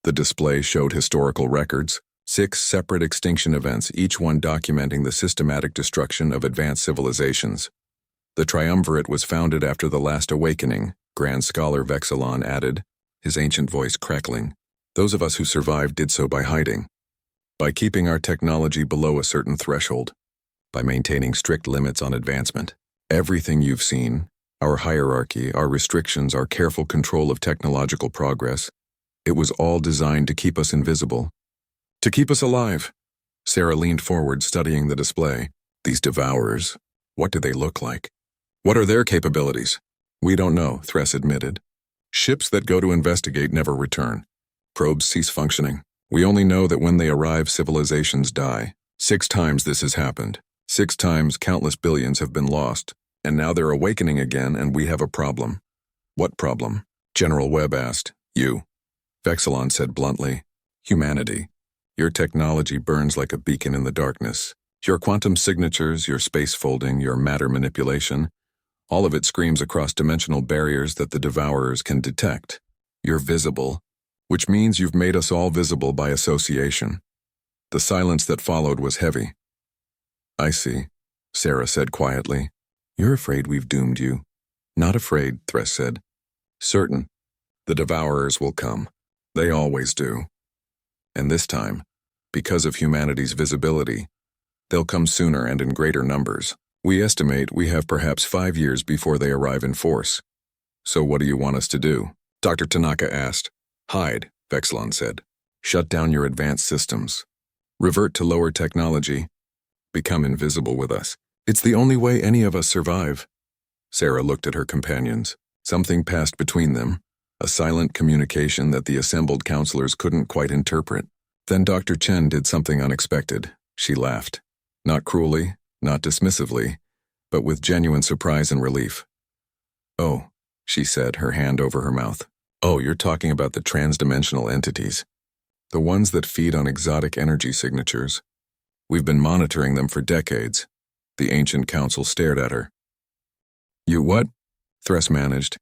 The display showed historical records, 6 separate extinction events, each one documenting the systematic destruction of advanced civilizations. The Triumvirate was founded after the last awakening, Grand Scholar Vexilon added, his ancient voice crackling. Those of us who survived did so by hiding, by keeping our technology below a certain threshold, by maintaining strict limits on advancement. Everything you've seen, our hierarchy, our restrictions, our careful control of technological progress, it was all designed to keep us invisible. To keep us alive. Sarah leaned forward, studying the display. These Devourers, what do they look like? What are their capabilities? We don't know, Thress admitted. Ships that go to investigate never return. Probes cease functioning. We only know that when they arrive, civilizations die. 6 times this has happened. 6 times countless billions have been lost. And now they're awakening again, and we have a problem. What problem? General Webb asked. You. Vexilon said bluntly. Humanity. Your technology burns like a beacon in the darkness. Your quantum signatures, your space folding, your matter manipulation, all of it screams across dimensional barriers that the Devourers can detect. You're visible, which means you've made us all visible by association. The silence that followed was heavy. I see, Sarah said quietly. You're afraid we've doomed you. Not afraid, Thress said. Certain. The Devourers will come. They always do. And this time, because of humanity's visibility, they'll come sooner and in greater numbers. We estimate we have perhaps 5 years before they arrive in force. So what do you want us to do? Dr. Tanaka asked. Hide, Vexilon said. Shut down your advanced systems. Revert to lower technology. Become invisible with us. It's the only way any of us survive. Sarah looked at her companions. Something passed between them, a silent communication that the assembled counselors couldn't quite interpret. Then Dr. Chen did something unexpected. She laughed. Not cruelly, not dismissively, but with genuine surprise and relief. "Oh," she said, her hand over her mouth. "Oh, you're talking about the transdimensional entities. The ones that feed on exotic energy signatures. We've been monitoring them for decades." The ancient council stared at her. "You what?" Thress managed.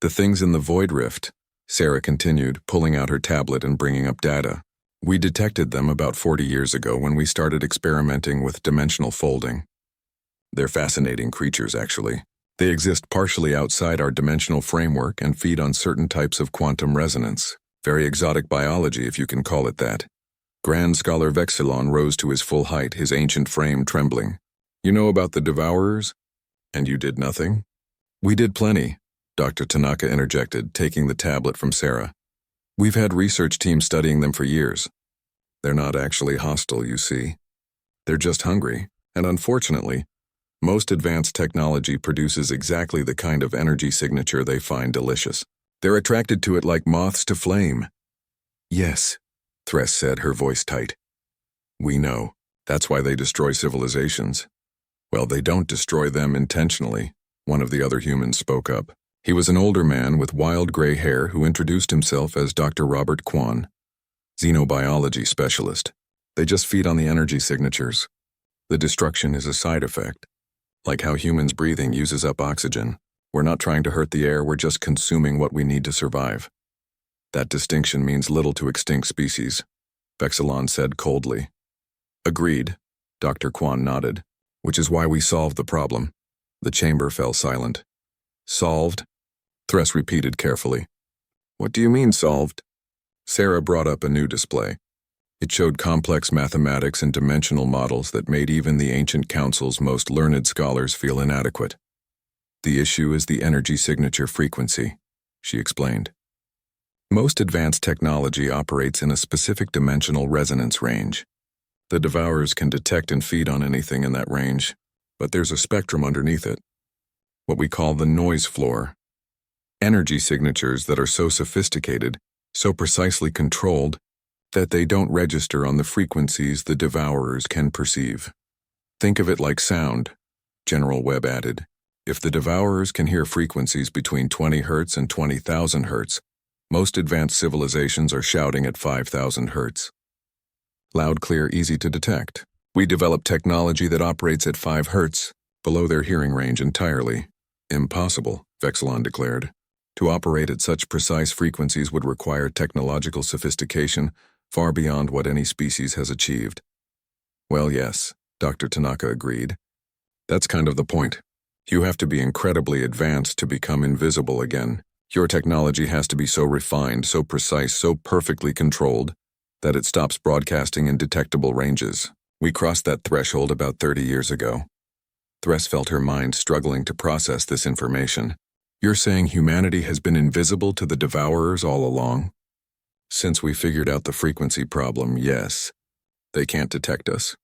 "The things in the void rift," Sarah continued, pulling out her tablet and bringing up data. "We detected them about 40 years ago when we started experimenting with dimensional folding. They're fascinating creatures, actually. They exist partially outside our dimensional framework and feed on certain types of quantum resonance. Very exotic biology, if you can call it that." Grand Scholar Vexillon rose to his full height, his ancient frame trembling. "You know about the Devourers? And you did nothing?" "We did plenty," Dr. Tanaka interjected, taking the tablet from Sarah. "We've had research teams studying them for years. They're not actually hostile, you see. They're just hungry, and unfortunately, most advanced technology produces exactly the kind of energy signature they find delicious. They're attracted to it like moths to flame." "Yes," Thress said, her voice tight. "We know. That's why they destroy civilizations." "Well, they don't destroy them intentionally," one of the other humans spoke up. He was an older man with wild gray hair who introduced himself as Dr. Robert Kwan, xenobiology specialist. "They just feed on the energy signatures. The destruction is a side effect. Like how humans breathing uses up oxygen. We're not trying to hurt the air, we're just consuming what we need to survive. That distinction means little to extinct species," Vexillon said coldly. "Agreed," Dr. Kwan nodded. "Which is why we solved the problem." The chamber fell silent. "Solved?" Thress repeated carefully. "What do you mean, solved?" Sarah brought up a new display. It showed complex mathematics and dimensional models that made even the ancient council's most learned scholars feel inadequate. "The issue is the energy signature frequency," she explained. "Most advanced technology operates in a specific dimensional resonance range. The Devourers can detect and feed on anything in that range, but there's a spectrum underneath it. What we call the noise floor. Energy signatures that are so sophisticated, so precisely controlled, that they don't register on the frequencies the Devourers can perceive. Think of it like sound," General Webb added. "If the Devourers can hear frequencies between 20 Hz and 20,000 Hz, most advanced civilizations are shouting at 5,000 Hz. Loud, clear, easy to detect. We developed technology that operates at 5 Hz, below their hearing range entirely." "Impossible," Vexillon declared. "To operate at such precise frequencies would require technological sophistication far beyond what any species has achieved." "Well, yes," Dr. Tanaka agreed. "That's kind of the point. You have to be incredibly advanced to become invisible again. Your technology has to be so refined, so precise, so perfectly controlled, that it stops broadcasting in detectable ranges. We crossed that threshold about 30 years ago." Thress felt her mind struggling to process this information. "You're saying humanity has been invisible to the Devourers all along?" "Since we figured out the frequency problem, yes. They can't detect us.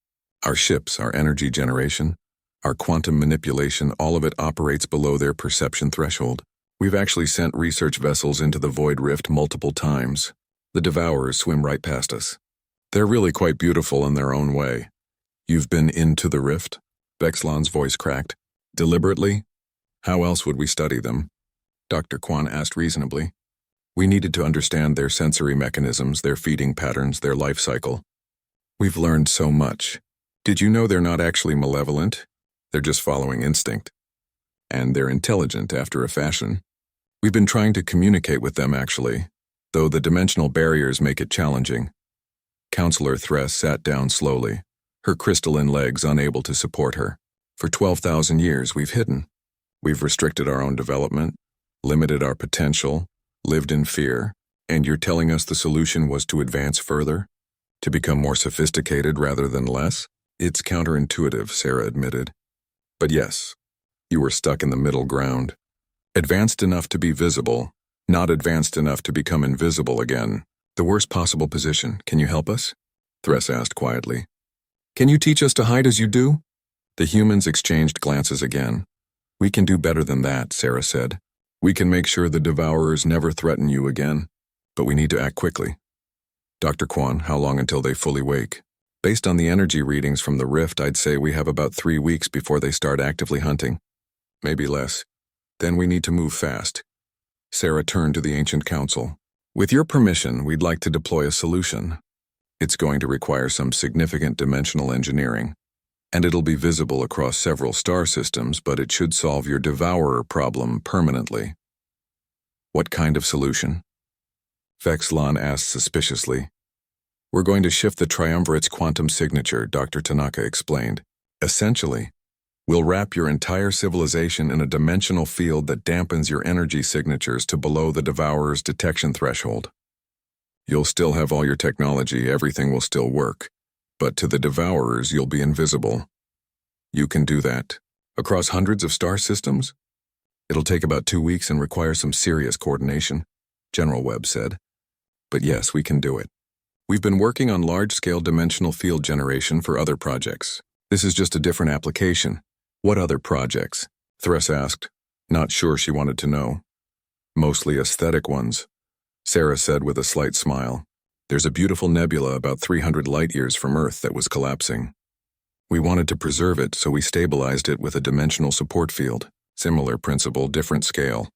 Our ships, our energy generation, our quantum manipulation, all of it operates below their perception threshold. We've actually sent research vessels into the Void Rift multiple times. The Devourers swim right past us. They're really quite beautiful in their own way." "You've been into the rift?" Vexillon's voice cracked. "Deliberately? How else would we study them?" Dr. Kwan asked reasonably. "We needed to understand their sensory mechanisms, their feeding patterns, their life cycle. We've learned so much. Did you know they're not actually malevolent? They're just following instinct. And they're intelligent after a fashion. We've been trying to communicate with them, actually, though the dimensional barriers make it challenging." Counselor Thress sat down slowly, her crystalline legs unable to support her. "For 12,000 years we've hidden. We've restricted our own development, limited our potential, lived in fear, and you're telling us the solution was to advance further? To become more sophisticated rather than less?" "It's counterintuitive," Sarah admitted. "But yes, you were stuck in the middle ground. Advanced enough to be visible, not advanced enough to become invisible again. The worst possible position. Can you help us?" Thress asked quietly. "Can you teach us to hide as you do?" The humans exchanged glances again. "We can do better than that," Sarah said. We can make sure the Devourers never threaten you again, but we need to act quickly. Dr. Kwan, how long until they fully wake? Based on the energy readings from the rift, I'd say we have about 3 weeks before they start actively hunting. Maybe less. Then we need to move fast. Sarah turned to the Ancient Council. With your permission, we'd like to deploy a solution. It's going to require some significant dimensional engineering, and it'll be visible across several star systems, but it should solve your Devourer problem permanently. What kind of solution? Vexlon asked suspiciously. We're going to shift the Triumvirate's quantum signature, Dr. Tanaka explained. Essentially, we'll wrap your entire civilization in a dimensional field that dampens your energy signatures to below the Devourer's detection threshold. You'll still have all your technology, everything will still work, but to the Devourers you'll be invisible. You can do that. Across hundreds of star systems? It'll take about 2 weeks and require some serious coordination, General Webb said. But yes, we can do it. We've been working on large-scale dimensional field generation for other projects. This is just a different application. What other projects? Thress asked. Not sure she wanted to know. Mostly aesthetic ones, Sarah said with a slight smile. There's a beautiful nebula about 300 light-years from Earth that was collapsing. We wanted to preserve it, so we stabilized it with a dimensional support field. Similar principle, different scale.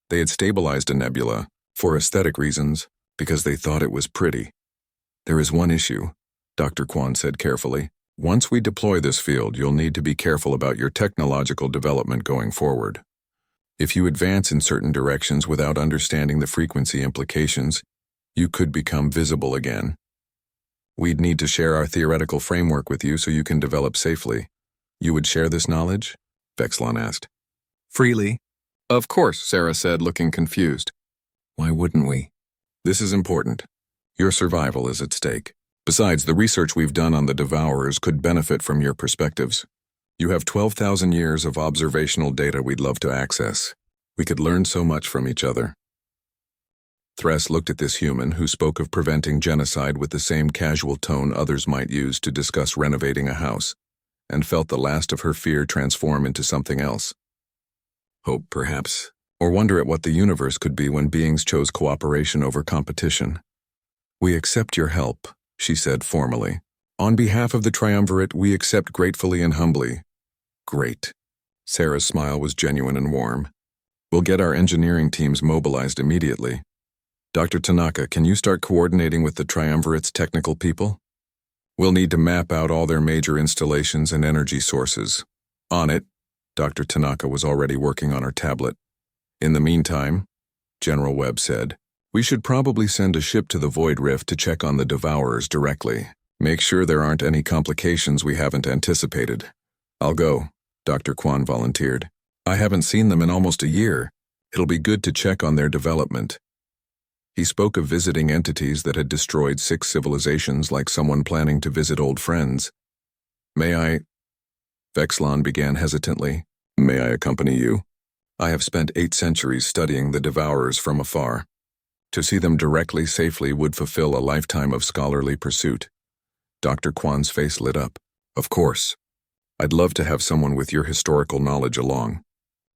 They had stabilized a nebula, for aesthetic reasons, because they thought it was pretty. There is one issue, Dr. Kwan said carefully. Once we deploy this field, you'll need to be careful about your technological development going forward. If you advance in certain directions without understanding the frequency implications, you could become visible again. We'd need to share our theoretical framework with you so you can develop safely. You would share this knowledge? Vexlon asked. Freely. Of course, Sarah said, looking confused. Why wouldn't we? This is important. Your survival is at stake. Besides, the research we've done on the Devourers could benefit from your perspectives. You have 12,000 years of observational data we'd love to access. We could learn so much from each other. Thress looked at this human who spoke of preventing genocide with the same casual tone others might use to discuss renovating a house, and felt the last of her fear transform into something else. Hope, perhaps, or wonder at what the universe could be when beings chose cooperation over competition. We accept your help, she said formally. On behalf of the Triumvirate, we accept gratefully and humbly. Great. Sarah's smile was genuine and warm. We'll get our engineering teams mobilized immediately. Dr. Tanaka, can you start coordinating with the Triumvirate's technical people? We'll need to map out all their major installations and energy sources. On it, Dr. Tanaka was already working on her tablet. In the meantime, General Webb said, we should probably send a ship to the Void Rift to check on the Devourers directly. Make sure there aren't any complications we haven't anticipated. I'll go, Dr. Kwan volunteered. I haven't seen them in almost a year. It'll be good to check on their development. He spoke of visiting entities that had destroyed 6 civilizations like someone planning to visit old friends. May I? Vexlon began hesitantly. May I accompany you? I have spent 8 centuries studying the Devourers from afar. To see them directly safely would fulfill a lifetime of scholarly pursuit. Dr. Kwan's face lit up. Of course. I'd love to have someone with your historical knowledge along.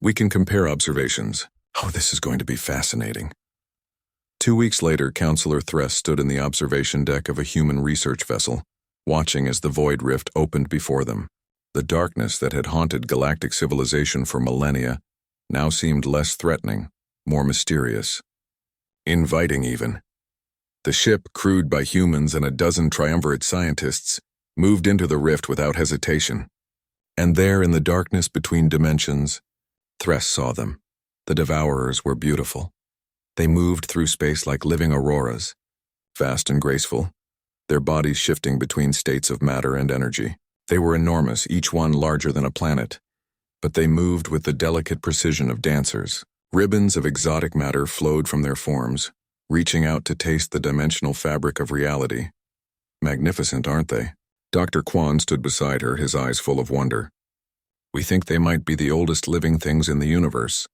We can compare observations. Oh, this is going to be fascinating. 2 weeks later, Counselor Thress stood in the observation deck of a human research vessel, watching as the Void Rift opened before them. The darkness that had haunted galactic civilization for millennia now seemed less threatening, more mysterious. Inviting even. The ship, crewed by humans and a dozen Triumvirate scientists, moved into the rift without hesitation. And there, in the darkness between dimensions, Thress saw them. The Devourers were beautiful. They moved through space like living auroras, fast and graceful, their bodies shifting between states of matter and energy. They were enormous, each one larger than a planet, but they moved with the delicate precision of dancers. Ribbons of exotic matter flowed from their forms, reaching out to taste the dimensional fabric of reality. Magnificent, aren't they? Dr. Kwan stood beside her, his eyes full of wonder. We think they might be the oldest living things in the universe.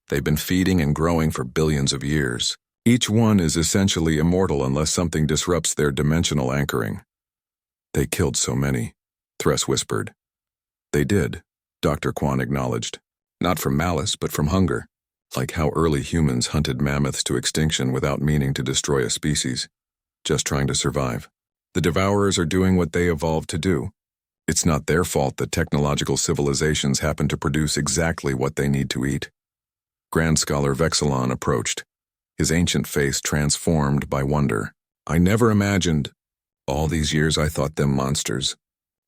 They've been feeding and growing for billions of years. Each one is essentially immortal unless something disrupts their dimensional anchoring. They killed so many, Thress whispered. They did, Dr. Kwan acknowledged. Not from malice, but from hunger. Like how early humans hunted mammoths to extinction without meaning to destroy a species, just trying to survive. The Devourers are doing what they evolved to do. It's not their fault that technological civilizations happen to produce exactly what they need to eat. Grand Scholar Vexilon approached, his ancient face transformed by wonder. I never imagined. All these years I thought them monsters.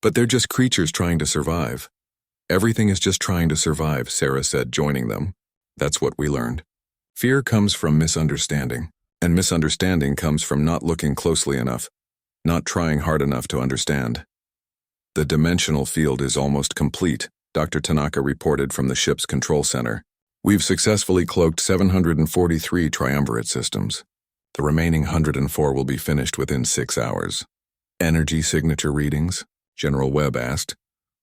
But they're just creatures trying to survive. Everything is just trying to survive, Sarah said, joining them. That's what we learned. Fear comes from misunderstanding, and misunderstanding comes from not looking closely enough, not trying hard enough to understand. The dimensional field is almost complete, Dr. Tanaka reported from the ship's control center. We've successfully cloaked 743 triumvirate systems. The remaining 104 will be finished within 6 hours. Energy signature readings? General Webb asked,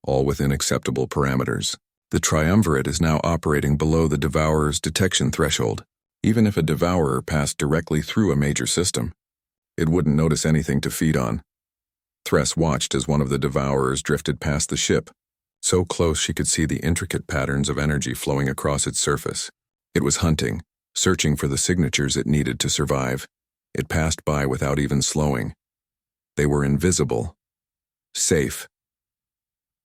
all within acceptable parameters. The triumvirate is now operating below the Devourer's detection threshold. Even if a Devourer passed directly through a major system, it wouldn't notice anything to feed on. Thress watched as one of the Devourers drifted past the ship, so close she could see the intricate patterns of energy flowing across its surface. It was hunting, searching for the signatures it needed to survive. It passed by without even slowing. They were invisible. Safe.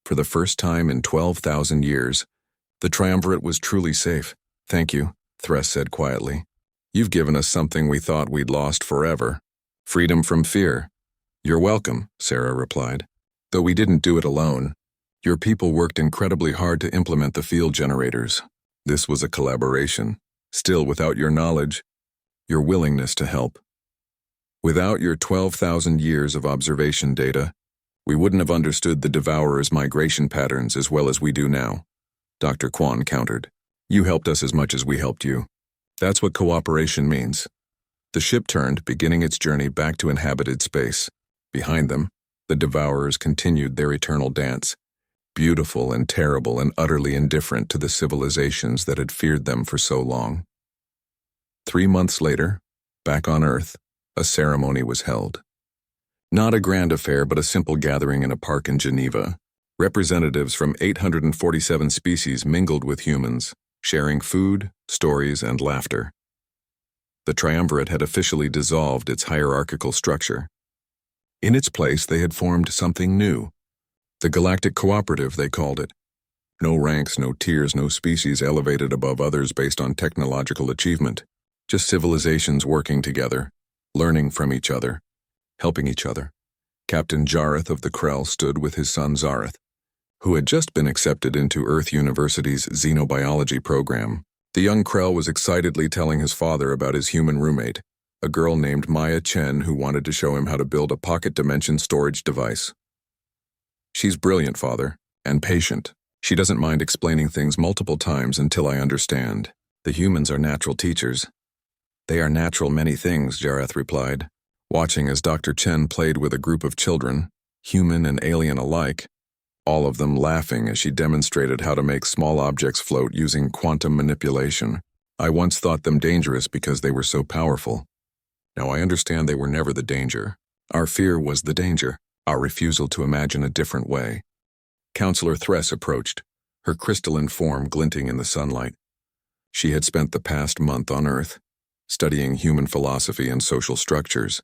For the first time in 12,000 years, the triumvirate was truly safe. Thank you, Thress said quietly. You've given us something we thought we'd lost forever. Freedom from fear. You're welcome, Sarah replied. Though we didn't do it alone. Your people worked incredibly hard to implement the field generators. This was a collaboration. Still, without your knowledge, your willingness to help. Without your 12,000 years of observation data, we wouldn't have understood the Devourers' migration patterns as well as we do now, Dr. Kwan countered. You helped us as much as we helped you. That's what cooperation means. The ship turned, beginning its journey back to inhabited space. Behind them, the Devourers continued their eternal dance, beautiful and terrible and utterly indifferent to the civilizations that had feared them for so long. 3 months later, back on Earth, a ceremony was held. Not a grand affair, but a simple gathering in a park in Geneva. Representatives from 847 species mingled with humans, sharing food, stories, and laughter. The triumvirate had officially dissolved its hierarchical structure. In its place, they had formed something new. The Galactic Cooperative, they called it. No ranks, no tiers, no species elevated above others based on technological achievement. Just civilizations working together, learning from each other, helping each other. Captain Jareth of the Krell stood with his son Zareth, who had just been accepted into Earth University's xenobiology program. The young Krell was excitedly telling his father about his human roommate, a girl named Maya Chen who wanted to show him how to build a pocket dimension storage device. She's brilliant, father, and patient. She doesn't mind explaining things multiple times until I understand. The humans are natural teachers. They are natural many things, Jareth replied, watching as Dr. Chen played with a group of children, human and alien alike, all of them laughing as she demonstrated how to make small objects float using quantum manipulation. I once thought them dangerous because they were so powerful. Now I understand they were never the danger. Our fear was the danger, our refusal to imagine a different way. Counselor Thress approached, her crystalline form glinting in the sunlight. She had spent the past month on Earth, studying human philosophy and social structures,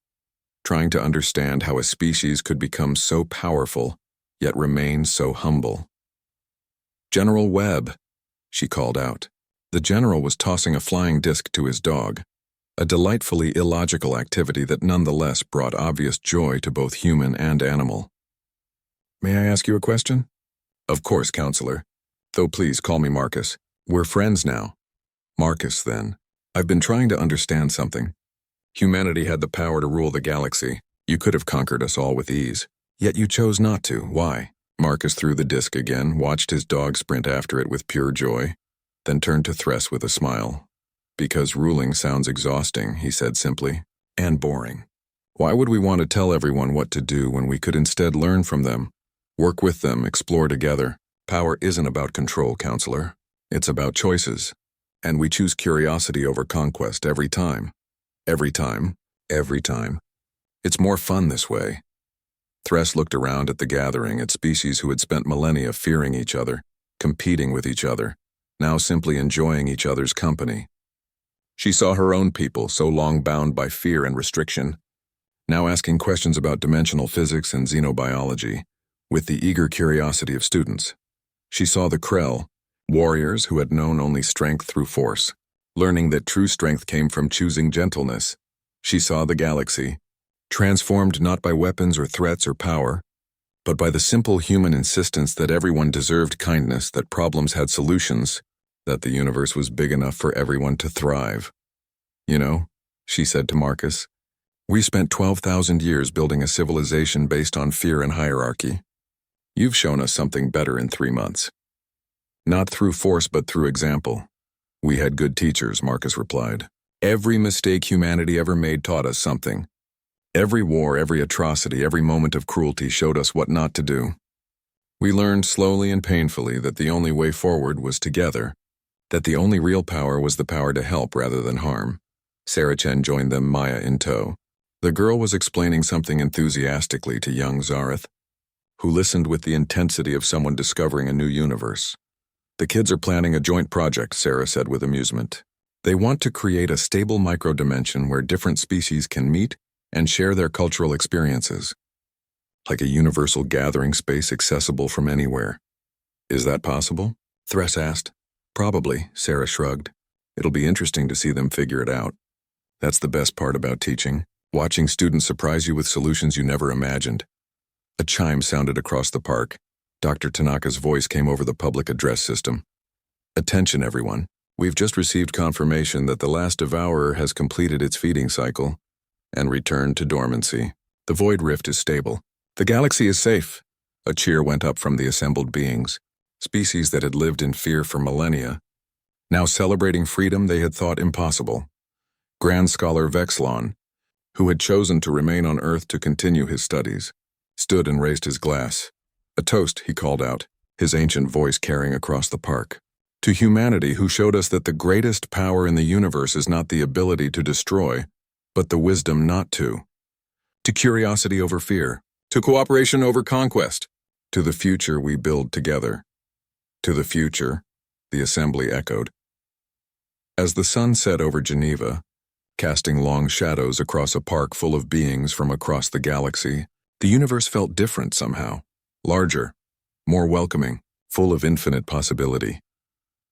trying to understand how a species could become so powerful, yet remain so humble. General Webb, she called out. The general was tossing a flying disc to his dog, a delightfully illogical activity that nonetheless brought obvious joy to both human and animal. May I ask you a question? Of course, Counselor. Though please call me Marcus. We're friends now. Marcus, then. I've been trying to understand something. Humanity had the power to rule the galaxy. You could have conquered us all with ease. Yet you chose not to. Why? Marcus threw the disc again, watched his dog sprint after it with pure joy, then turned to Thress with a smile. Because ruling sounds exhausting, he said simply, and boring. Why would we want to tell everyone what to do when we could instead learn from them, work with them, explore together? Power isn't about control, Counselor. It's about choices. And we choose curiosity over conquest every time. Every time. Every time. It's more fun this way. Thress looked around at the gathering, at species who had spent millennia fearing each other, competing with each other, now simply enjoying each other's company. She saw her own people, so long bound by fear and restriction, now asking questions about dimensional physics and xenobiology, with the eager curiosity of students. She saw the Krell, warriors who had known only strength through force, learning that true strength came from choosing gentleness. She saw the galaxy, transformed not by weapons or threats or power, but by the simple human insistence that everyone deserved kindness, that problems had solutions, that the universe was big enough for everyone to thrive. You know, she said to Marcus, we spent 12,000 years building a civilization based on fear and hierarchy. You've shown us something better in 3 months. Not through force, but through example. We had good teachers, Marcus replied. Every mistake humanity ever made taught us something. Every war, every atrocity, every moment of cruelty showed us what not to do. We learned slowly and painfully that the only way forward was together, that the only real power was the power to help rather than harm. Sarah Chen joined them, Maya in tow. The girl was explaining something enthusiastically to young Zareth, who listened with the intensity of someone discovering a new universe. The kids are planning a joint project, Sarah said with amusement. They want to create a stable micro-dimension where different species can meet and share their cultural experiences, like a universal gathering space accessible from anywhere. Is that possible? Thress asked. Probably, Sarah shrugged. It'll be interesting to see them figure it out. That's the best part about teaching, watching students surprise you with solutions you never imagined. A chime sounded across the park. Dr. Tanaka's voice came over the public address system. Attention, everyone. We've just received confirmation that the last Devourer has completed its feeding cycle and returned to dormancy. The void rift is stable. The galaxy is safe. A cheer went up from the assembled beings, species that had lived in fear for millennia, now celebrating freedom they had thought impossible. Grand Scholar Vexlon, who had chosen to remain on Earth to continue his studies, stood and raised his glass. A toast, he called out, his ancient voice carrying across the park. To humanity, who showed us that the greatest power in the universe is not the ability to destroy, but the wisdom not to. To curiosity over fear. To cooperation over conquest. To the future we build together. To the future, the assembly echoed. As the sun set over Geneva, casting long shadows across a park full of beings from across the galaxy, the universe felt different somehow. Larger, more welcoming, full of infinite possibility.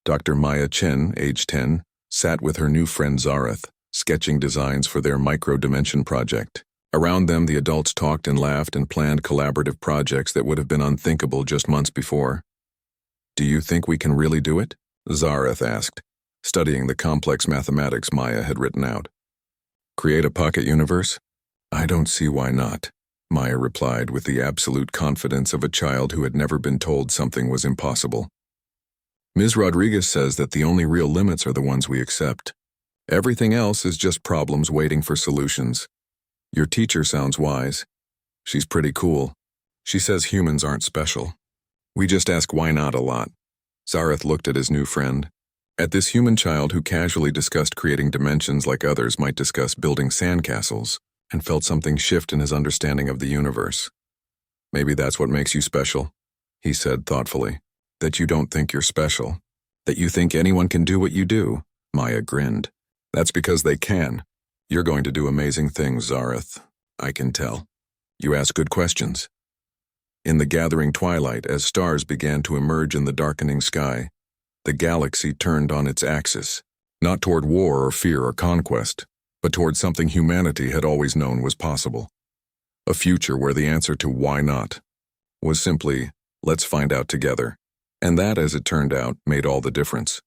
Dr. Maya Chen, age 10, sat with her new friend Zareth, sketching designs for their micro-dimension project. Around them, the adults talked and laughed and planned collaborative projects that would have been unthinkable just months before. Do you think we can really do it? Zareth asked, studying the complex mathematics Maya had written out. Create a pocket universe? I don't see why not, Maya replied with the absolute confidence of a child who had never been told something was impossible. Ms. Rodriguez says that the only real limits are the ones we accept. Everything else is just problems waiting for solutions. Your teacher sounds wise. She's pretty cool. She says humans aren't special. We just ask why not a lot. Zareth looked at his new friend. At this human child who casually discussed creating dimensions like others might discuss building sandcastles, and felt something shift in his understanding of the universe. Maybe that's what makes you special, he said thoughtfully. That you don't think you're special. That you think anyone can do what you do. Maya grinned. That's because they can. You're going to do amazing things, Zareth. I can tell. You ask good questions. In the gathering twilight, as stars began to emerge in the darkening sky, the galaxy turned on its axis, not toward war or fear or conquest, but toward something humanity had always known was possible. A future where the answer to why not was simply, let's find out together. And that, as it turned out, made all the difference.